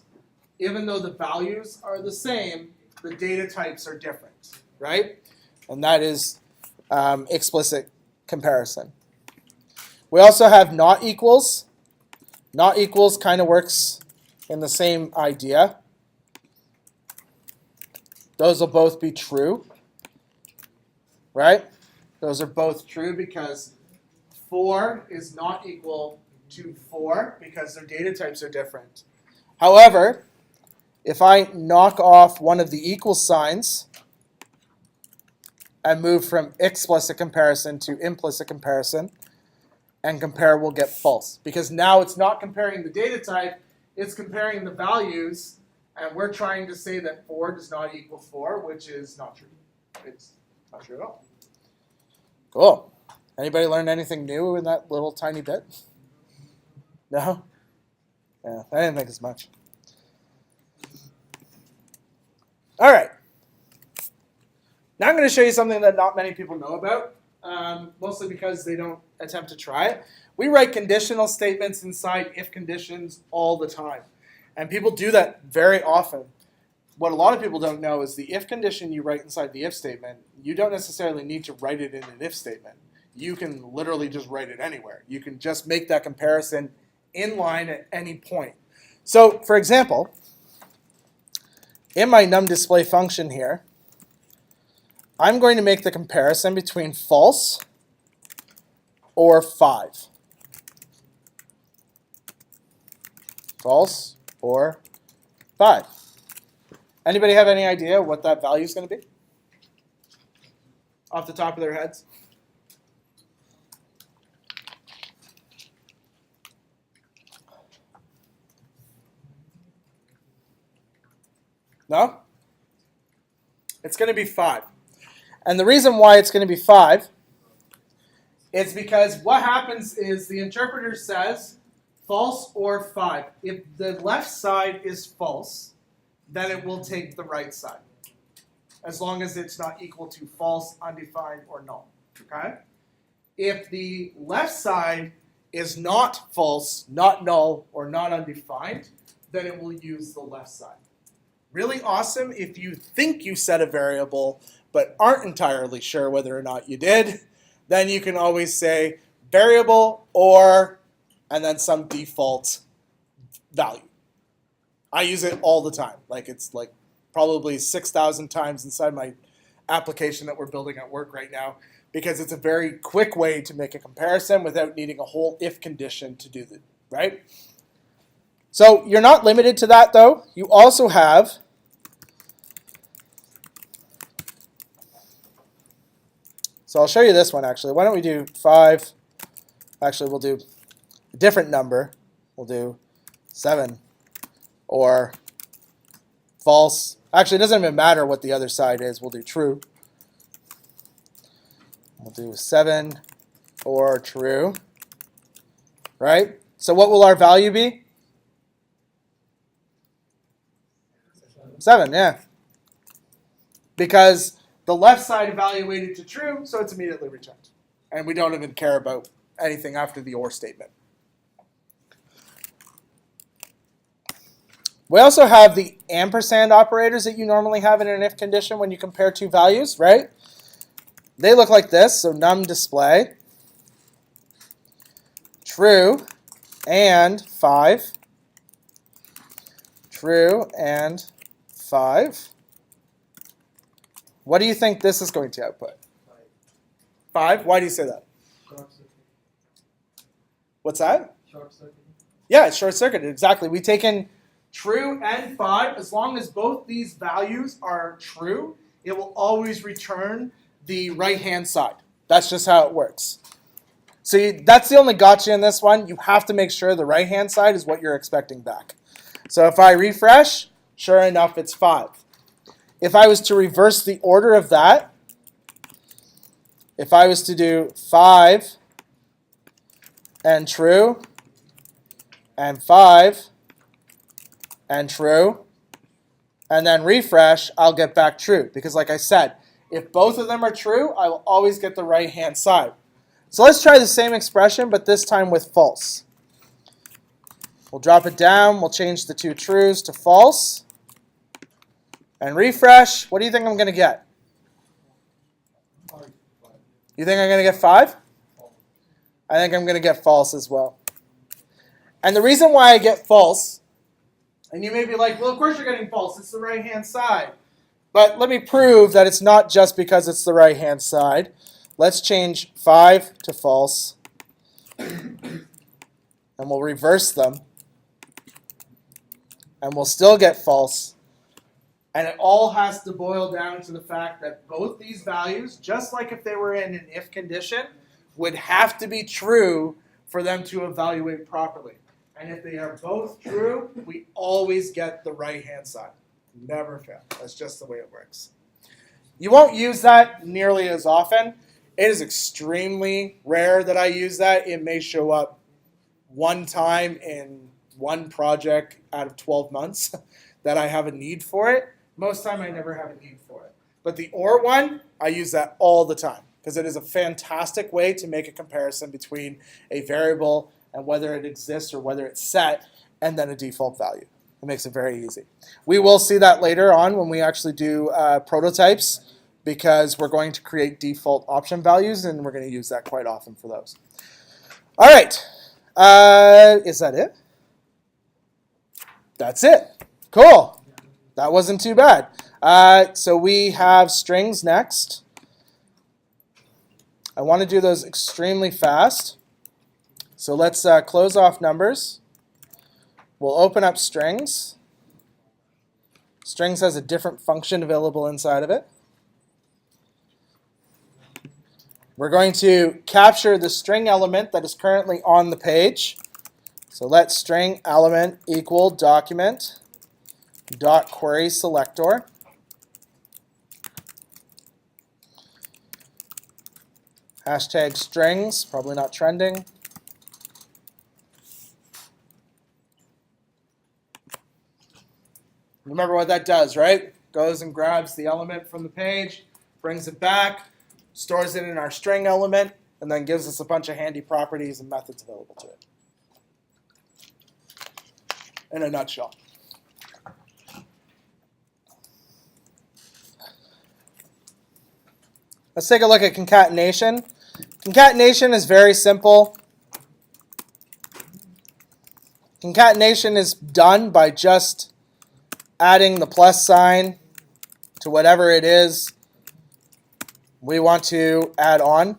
even though the values are the same, the data types are different, right? And that is explicit comparison. We also have not equals. Not equals kind of works in the same idea. Those will both be true, right? Those are both true because 4 is not equal to 4 because their data types are different. However, if I knock off one of the equal signs and move from explicit comparison to implicit comparison, and compare will get false. Because now it's not comparing the data type, it's comparing the values, and we're trying to say that 4 does not equal 4, which is not true. It's not true at all. Cool. Anybody learn anything new in that little tiny bit? No? Yeah, I didn't think as much. All right. Now I'm going to show you something that not many people know about, mostly because they don't attempt to try it. We write conditional statements inside if conditions all the time. And people do that very often. What a lot of people don't know is the if condition you write inside the if statement, you don't necessarily need to write it in an if statement. You can literally just write it anywhere. You can just make that comparison in line at any point. So, for example, in my numDisplay function here, I'm going to make the comparison between false or 5. False or 5. Anybody have any idea what that value is going to be? Off the top of their heads? No? It's going to be 5. And the reason why it's going to be 5 is because what happens is the interpreter says false or 5. If the left side is false, then it will take the right side, as long as it's not equal to false, undefined, or null. Okay? If the left side is not false, not null, or not undefined, then it will use the left side. Really awesome if you think you set a variable but aren't entirely sure whether or not you did, then you can always say variable or, and then some default value. I use it all the time. Like it's like probably 6,000 times inside my application that we're building at work right now, because it's a very quick way to make a comparison without needing a whole if condition to do it, right? So you're not limited to that though. You also have so I'll show you this one actually. Why don't we do 5? Actually, we'll do a different number. We'll do 7 or false. Actually, it doesn't even matter what the other side is. We'll do true. We'll do 7 or true. Right? So what will our value be? 7, yeah. Because the left side evaluated to true, so it's immediately returned. And we don't even care about anything after the or statement. We also have the ampersand operators that you normally have in an if condition when you compare two values, right? They look like this, so numDisplay, true and 5, true and 5. What do you think this is going to output? 5? Why do you say that? Short circuit. What's that? Short circuit. Yeah, it's short-circuited, exactly. We take in true and 5. As long as both these values are true, it will always return the right-hand side. That's just how it works. So that's the only gotcha in this one. You have to make sure the right-hand side is what you're expecting back. So if I refresh, sure enough, it's 5. If I was to reverse the order of that, if I was to do 5 and true, and 5 and true, and then refresh, I'll get back true. Because like I said, if both of them are true, I will always get the right-hand side. So let's try the same expression, but this time with false. We'll drop it down. We'll change the 2 trues to false. And refresh. What do you think I'm going to get? You think I'm going to get 5? I think I'm going to get false as well. And the reason why I get false, and you may be like, well, of course you're getting false. It's the right-hand side. But let me prove that it's not just because it's the right-hand side. Let's change 5 to false. And we'll reverse them. And we'll still get false. And it all has to boil down to the fact that both these values, just like if they were in an if condition, would have to be true for them to evaluate properly. And if they are both true, we always get the right-hand side. Never fail. That's just the way it works. You won't use that nearly as often. It is extremely rare that I use that. It may show up one time in one project out of 12 months that I have a need for it. Most time I never have a need for it. But the OR one, I use that all the time because it is a fantastic way to make a comparison between a variable and whether it exists or whether it's set, and then a default value. It makes it very easy. We will see that later on when we actually do prototypes, because we're going to create default option values, and we're going to use that quite often for those. All right. Is that it? That's it. Cool. That wasn't too bad. So we have strings next. I want to do those extremely fast. So let's close off numbers. We'll open up strings. Strings has a different function available inside of it. We're going to capture the string element that is currently on the page. So let string element equal document dot query selector. Hashtag strings, probably not trending. Remember what that does, right? Goes and grabs the element from the page, brings it back, stores it in our string element, and then gives us a bunch of handy properties and methods available to it. In a nutshell. Let's take a look at concatenation. Concatenation is very simple. Concatenation is done by just adding the plus sign to whatever it is we want to add on.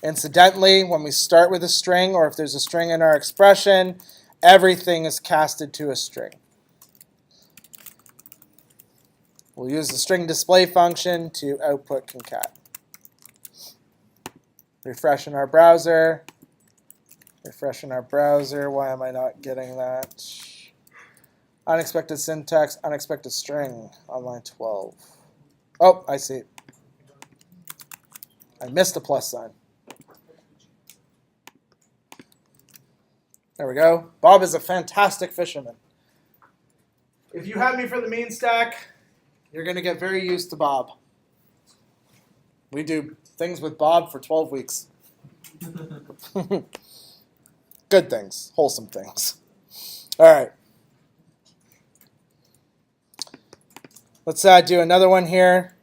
Incidentally, when we start with a string, or if there's a string in our expression, everything is casted to a string. We'll use the string display function to output concat. Refresh in our browser. Refresh in our browser. Why am I not getting that? Unexpected syntax, unexpected string on line 12. Oh, I see. I missed a plus sign. There we go. Bob is a fantastic fisherman. If you have me for the mean stack, you're going to get very used to Bob. We do things with Bob for 12 weeks. Good things, wholesome things. All right. Let's do another one here.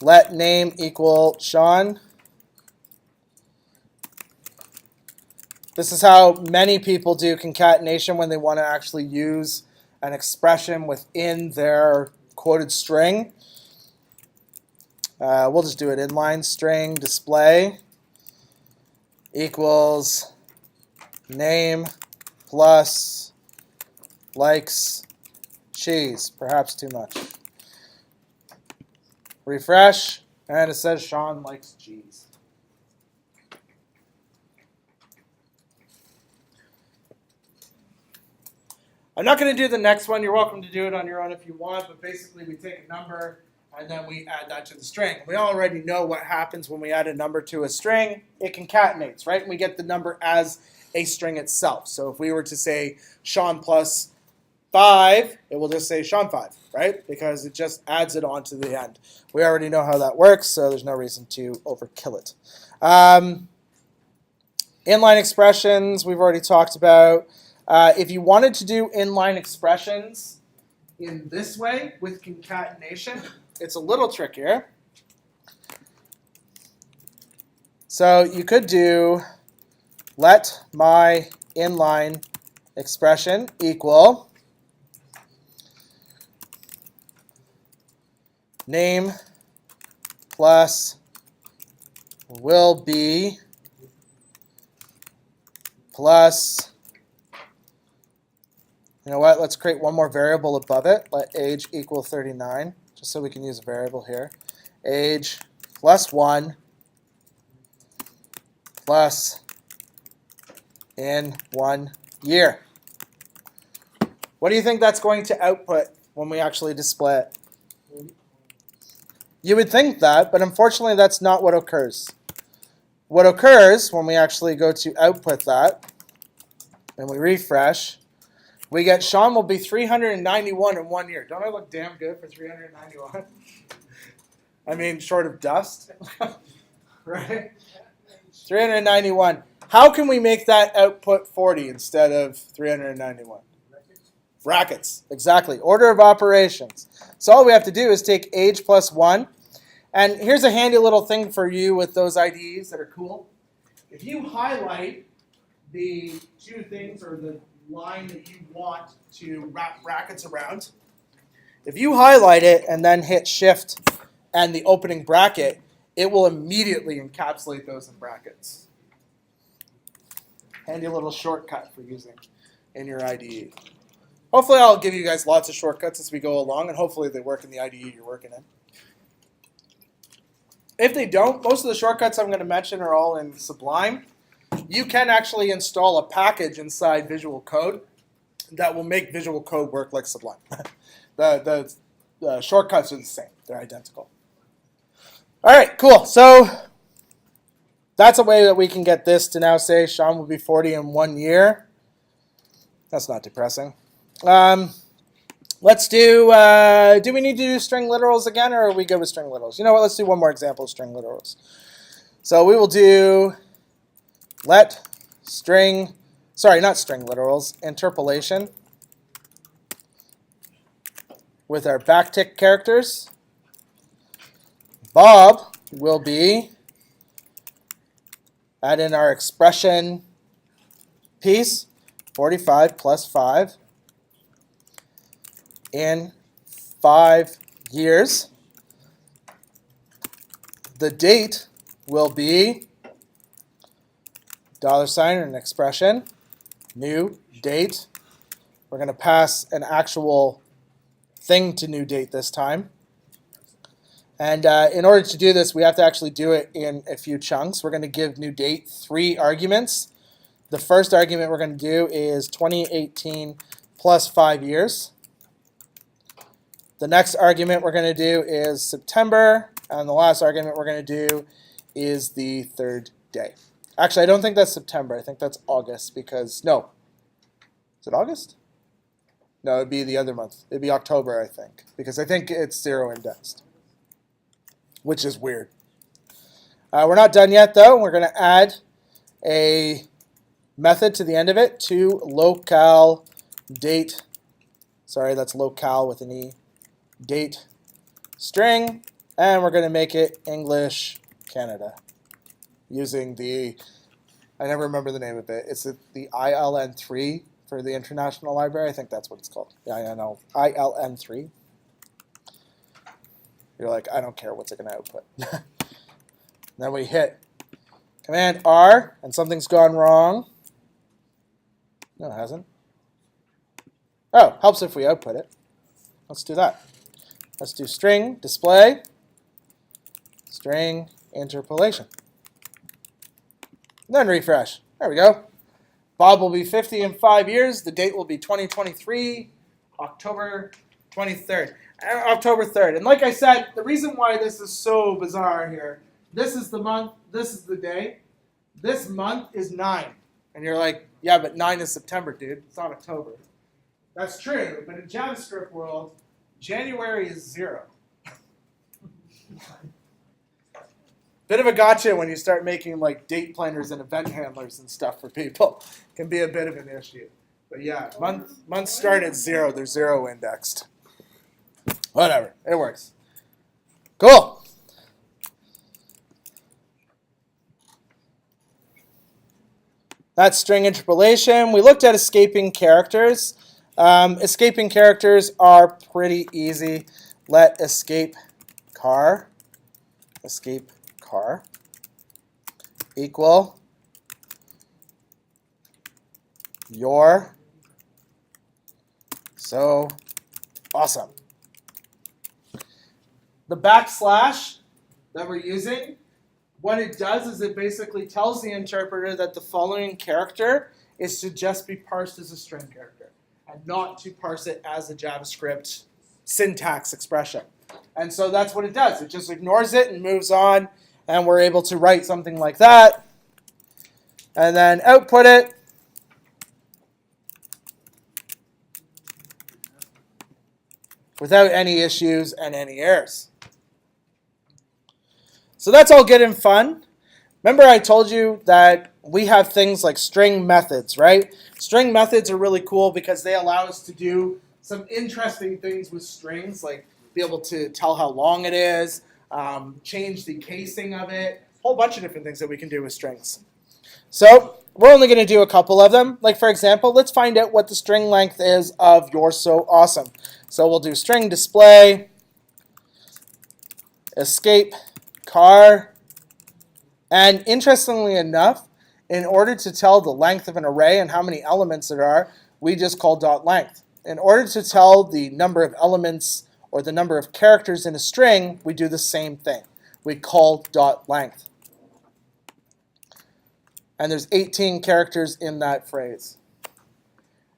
Let name equal Sean. This is how many people do concatenation when they want to actually use an expression within their quoted string. We'll just do it inline string display equals name plus likes cheese. Perhaps too much. Refresh, and it says Sean likes cheese. I'm not going to do the next one. You're welcome to do it on your own if you want, but basically we take a number and then we add that to the string. We already know what happens when we add a number to a string. It concatenates, right? And we get the number as a string itself. So if we were to say Sean plus 5, it will just say Sean 5, right? Because it just adds it on to the end. We already know how that works, so there's no reason to overkill it. Inline expressions, we've already talked about. If you wanted to do inline expressions in this way with concatenation, it's a little trickier. So you could do let my inline expression equal name plus will be plus, you know what, let's create one more variable above it. Let age equal 39, just so we can use a variable here. Age plus 1 plus in 1 year. What do you think that's going to output when we actually display it? You would think that, but unfortunately that's not what occurs. What occurs when we actually go to output that and we refresh, we get Sean will be 391 in 1 year. Don't I look damn good for 391? I mean, short of dust, right? 391. How can we make that output 40 instead of 391? Brackets, exactly. Order of operations. So all we have to do is take age plus 1. And here's a handy little thing for you with those IDEs that are cool. If you highlight the two things or the line that you want to wrap brackets around, if you highlight it and then hit Shift and the opening bracket, it will immediately encapsulate those in brackets. Handy little shortcut for using in your IDE. Hopefully I'll give you guys lots of shortcuts as we go along, and hopefully they work in the IDE you're working in. If they don't, most of the shortcuts I'm going to mention are all in Sublime. You can actually install a package inside Visual Code that will make Visual Code work like Sublime. The shortcuts are the same. They're identical. All right, cool. So that's a way that we can get this to now say Sean will be 40 in 1 year. That's not depressing. Let's do we need to do string literals again, or are we good with string literals? You know what, let's do one more example of string literals. So we will do let string, sorry, not string literals, interpolation with our backtick characters. Bob will be, add in our expression piece, 45 plus 5 in 5 years. The date will be $sign and an expression, new date. We're going to pass an actual thing to new date this time. And in order to do this, we have to actually do it in a few chunks. We're going to give new date 3 arguments. The first argument we're going to do is 2018 plus 5 years. The next argument we're going to do is September, and the last argument we're going to do is the 3rd day. Actually, I don't think that's September. I think that's August because, no. Is it August? No, it'd be the other month. It'd be October, I think, because I think it's 0 indexed, which is weird. We're not done yet, though. We're going to add a method to the end of it to locale date. Sorry, that's locale with an E. Date string, and we're going to make it English Canada using the, I never remember the name of it. It's the ILN3 for the International Library. I think that's what it's called. Yeah, I know. ILN3. You're like, I don't care. What's it going to output? Then we hit Command R, and something's gone wrong. No, it hasn't. Oh, helps if we output it. Let's do that. Let's do string display, string interpolation. Then refresh. There we go. Bob will be 50 in 5 years. The date will be 2023, October 23rd. October 3rd. And like I said, the reason why this is so bizarre here, this is the month, this is the day. This month is 9. And you're like, yeah, but 9 is September, dude. It's not October. That's true, but in JavaScript world, January is 0. Bit of a gotcha when you start making like date planners and event handlers and stuff for people. Can be a bit of an issue. But yeah, months start at 0. They're 0 indexed. Whatever, it works. Cool. That's string interpolation. We looked at escaping characters. Escaping characters are pretty easy. Let escape car equal your. So awesome. The backslash that we're using, what it does is it basically tells the interpreter that the following character is to just be parsed as a string character and not to parse it as a JavaScript syntax expression. And so that's what it does. It just ignores it and moves on, and we're able to write something like that and then output it. Without any issues and any errors. So that's all good and fun. Remember I told you that we have things like string methods, right? String methods are really cool because they allow us to do some interesting things with strings, like be able to tell how long it is, change the casing of it, a whole bunch of different things that we can do with strings. So we're only going to do a couple of them. Like for example, let's find out what the string length is of You're So Awesome. So we'll do string display, escape car, and interestingly enough, in order to tell the length of an array and how many elements there are, we just call .length. In order to tell the number of elements or the number of characters in a string, we do the same thing. We call .length. And there's 18 characters in that phrase.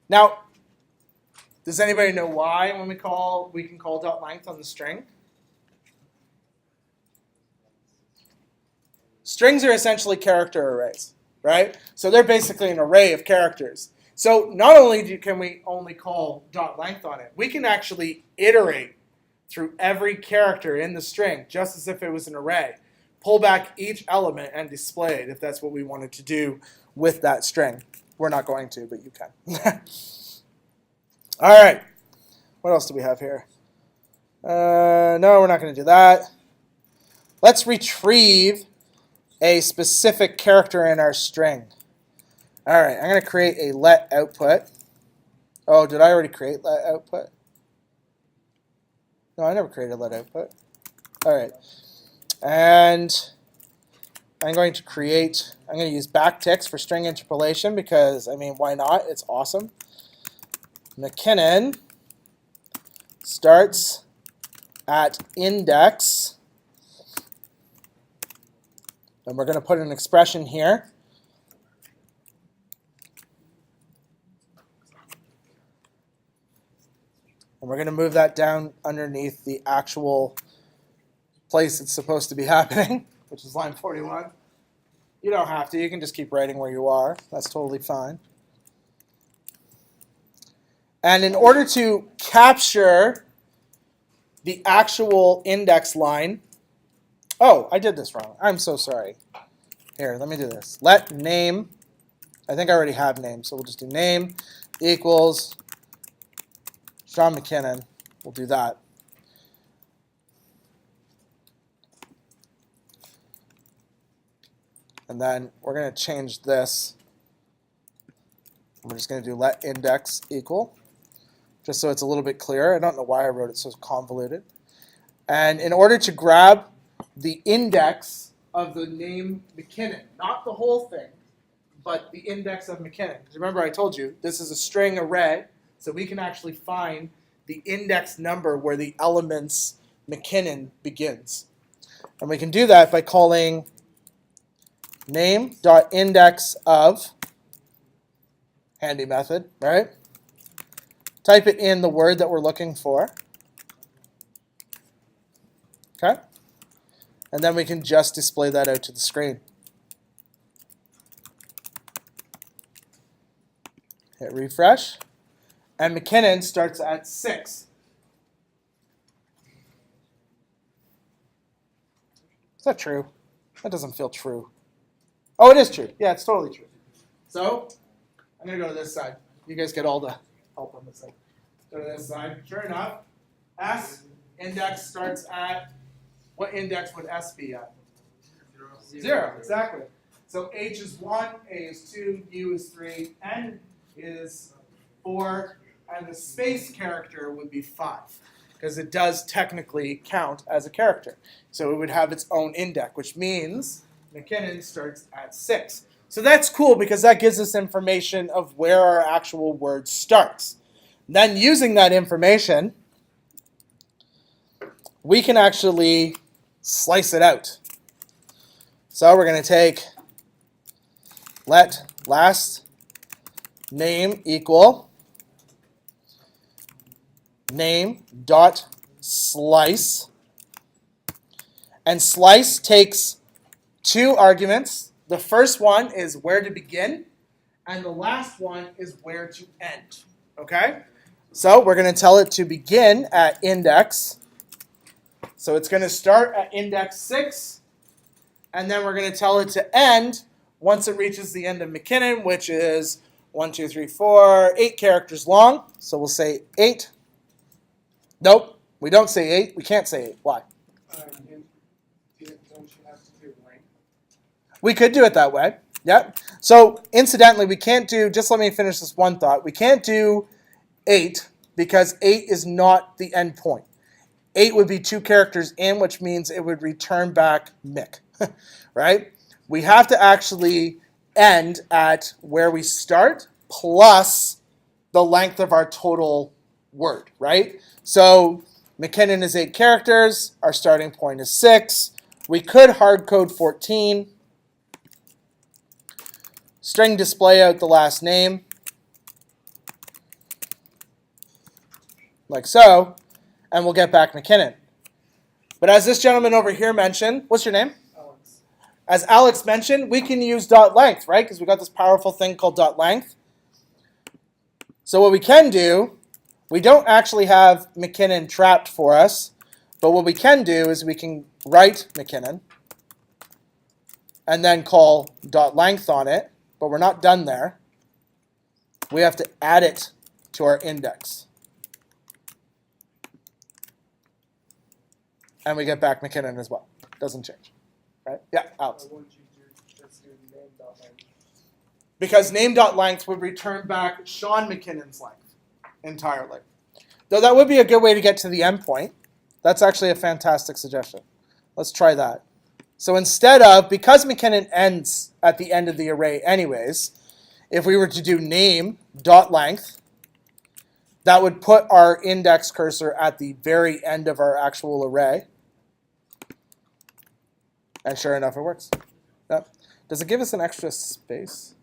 Now, does anybody know why when we can call .length on the string? Strings are essentially character arrays, right? So they're basically an array of characters. So not only can we only call .length on it, we can actually iterate through every character in the string, just as if it was an array. Pull back each element and display it if that's what we wanted to do with that string. We're not going to, but you can. All right. What else do we have here? No, we're not going to do that. Let's retrieve a specific character in our string. All right, I'm going to create a let output. Oh, did I already create let output? No, I never created let output. All right. And I'm going to use Backticks for string interpolation because, I mean, why not? It's awesome. McKinnon starts at index, and we're going to put an expression here. And we're going to move that down underneath the actual place it's supposed to be happening, which is line 41. You don't have to. You can just keep writing where you are. That's totally fine. And in order to capture the actual index line, oh, I did this wrong. I'm so sorry. Here, let me do this. Let name, I think I already have name, so we'll just do name equals Sean McKinnon. We'll do that. And then we're going to change this. We're just going to do let index equal, just so it's a little bit clearer. I don't know why I wrote it so convoluted. And in order to grab the index of the name McKinnon, not the whole thing, but the index of McKinnon. Because remember I told you, this is a string array, so we can actually find the index number where the element's McKinnon begins. And we can do that by calling name.index of, handy method, right? Type it in the word that we're looking for. Okay? And then we can just display that out to the screen. Hit refresh. And McKinnon starts at 6. Is that true? That doesn't feel true. Oh, it is true. Yeah, it's totally true. So, I'm going to go to this side. You guys get all the help on this side. Go to this side. Sure enough, S index starts at, what index would S be at? 0, exactly. So H is 1, A is 2, U is 3, N is 4, and the space character would be 5, because it does technically count as a character. So it would have its own index, which means McKinnon starts at 6. So that's cool because that gives us information of where our actual word starts. Then using that information, we can actually slice it out. So we're going to take let last name equal name dot slice. And slice takes 2 arguments. The first one is where to begin, and the last one is where to end. Okay? So we're going to tell it to begin at index. So it's going to start at index 6, and then we're going to tell it to end once it reaches the end of McKinnon, which is 1, 2, 3, 4, 8 characters long. So we'll say 8. Nope, we don't say 8. We can't say 8. Why? Don't you have to do length? We could do it that way. Yep. So incidentally, we can't do, just let me finish this one thought. We can't do 8 because 8 is not the end point. 8 would be 2 characters in, which means it would return back Mick, right? We have to actually end at where we start plus the length of our total word, right? So McKinnon is 8 characters. Our starting point is 6. We could hard code 14. String display out the last name, like so, and we'll get back McKinnon. But as this gentleman over here mentioned, what's your name? Alex. As Alex mentioned, we can use dot length, right? Because we got this powerful thing called dot length. So what we can do, we don't actually have McKinnon trapped for us, but what we can do is we can write McKinnon and then call dot length on it, but we're not done there. We have to add it to our index. And we get back McKinnon as well. Doesn't change, right? Yeah, Alex. Why won't you just do name.length? Because name.length would return back Sean McKinnon's length entirely. Though that would be a good way to get to the endpoint. That's actually a fantastic suggestion. Let's try that. So instead of, because McKinnon ends at the end of the array anyways, if we were to do name.length, that would put our index cursor at the very end of our actual array. And sure enough, it works. Yep. Does it give us an extra space?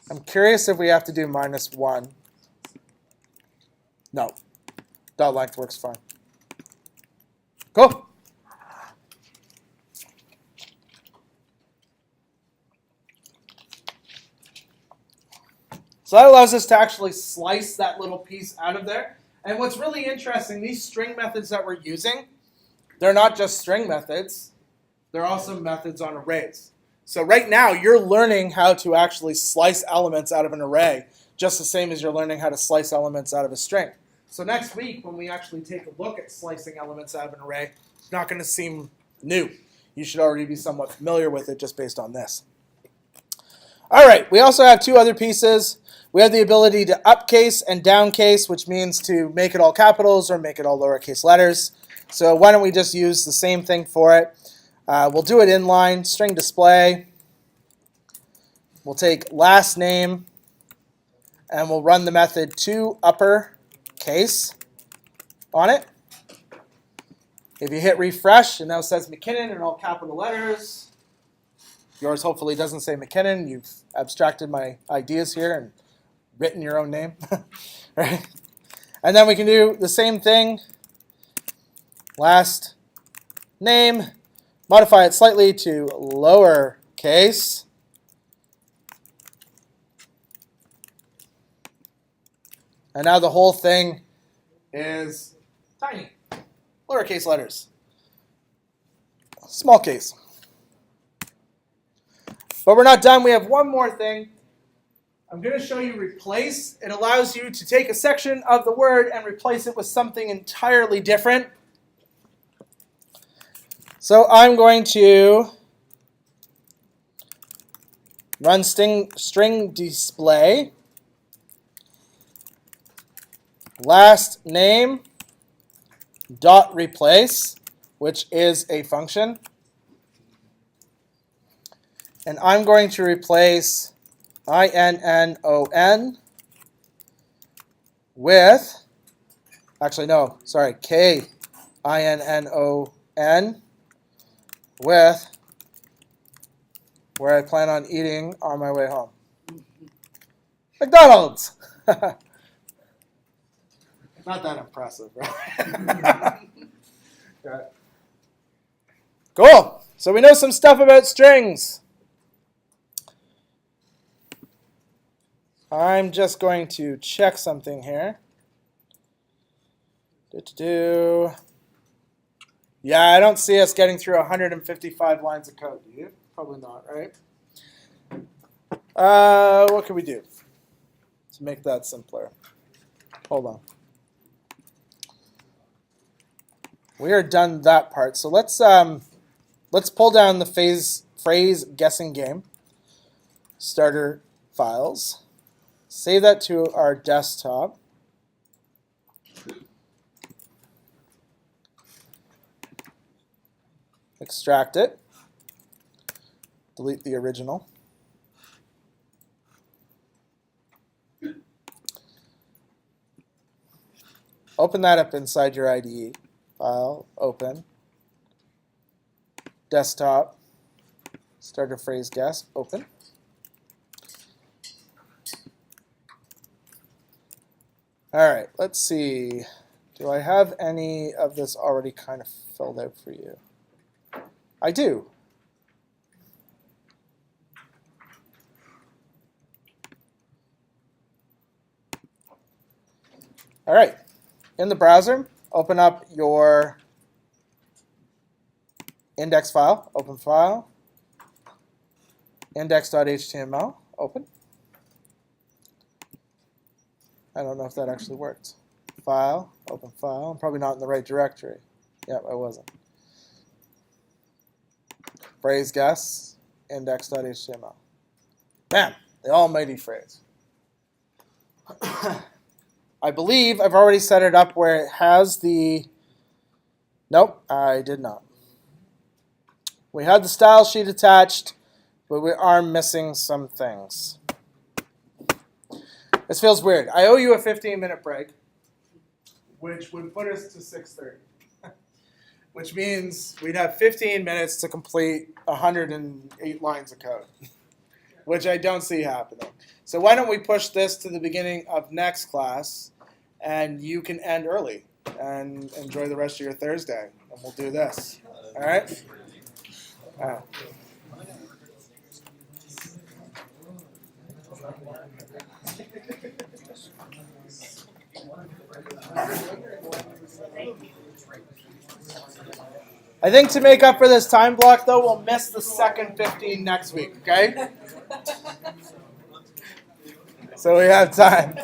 I'm curious if we have to do -1. No. Dot length works fine. Cool. So that allows us to actually slice that little piece out of there. And what's really interesting, these string methods that we're using, they're not just string methods. They're also methods on arrays. So right now, you're learning how to actually slice elements out of an array, just the same as you're learning how to slice elements out of a string. So next week, when we actually take a look at slicing elements out of an array, it's not going to seem new. You should already be somewhat familiar with it just based on this. All right, we also have 2 other pieces. We have the ability to upcase and downcase, which means to make it all capitals or make it all lowercase letters. So why don't we just use the same thing for it. We'll do it inline, string display. We'll take last name and we'll run the method toUpperCase on it. If you hit refresh, it now says McKinnon in all capital letters. Yours hopefully doesn't say McKinnon. You've abstracted my ideas here and written your own name. Right? And then we can do the same thing. Last name. Modify it slightly to lowercase. And now the whole thing is tiny. Lowercase letters. Small case. But we're not done. We have one more thing. I'm going to show you replace. It allows you to take a section of the word and replace it with something entirely different. So I'm going to run string display. Last name dot replace, which is a function. And I'm going to replace INNON with, actually no, sorry, KINNON with where I plan on eating on my way home. McDonald's! Not that impressive, right? Okay. Cool. So we know some stuff about strings. I'm just going to check something here. Yeah, I don't see us getting through 155 lines of code, do you? Probably not, right? What can we do to make that simpler? Hold on. We are done that part. So let's pull down the phrase guessing game. Starter files. Save that to our desktop. Extract it. Delete the original. Open that up inside your IDE. File, open. Desktop. Starter phrase guess, open. All right, let's see. Do I have any of this already kind of filled out for you? I do. All right, in the browser, open up your index file, open file, index.html, open. I don't know if that actually worked. File, open file. I'm probably not in the right directory. Yep, I wasn't. Phrase guess, index.html. Bam, the almighty phrase. I believe I've already set it up where it has the... Nope, I did not. We had the style sheet attached, but we are missing some things. This feels weird. I owe you a 15-minute break, which would put us to 6:30, which means we'd have 15 minutes to complete 108 lines of code, which I don't see happening. So why don't we push this to the beginning of next class, and you can end early and enjoy the rest of your Thursday, and we'll do this. All right? All right. I think to make up for this time block, though, we'll miss the second 15 next week, okay? So we have time.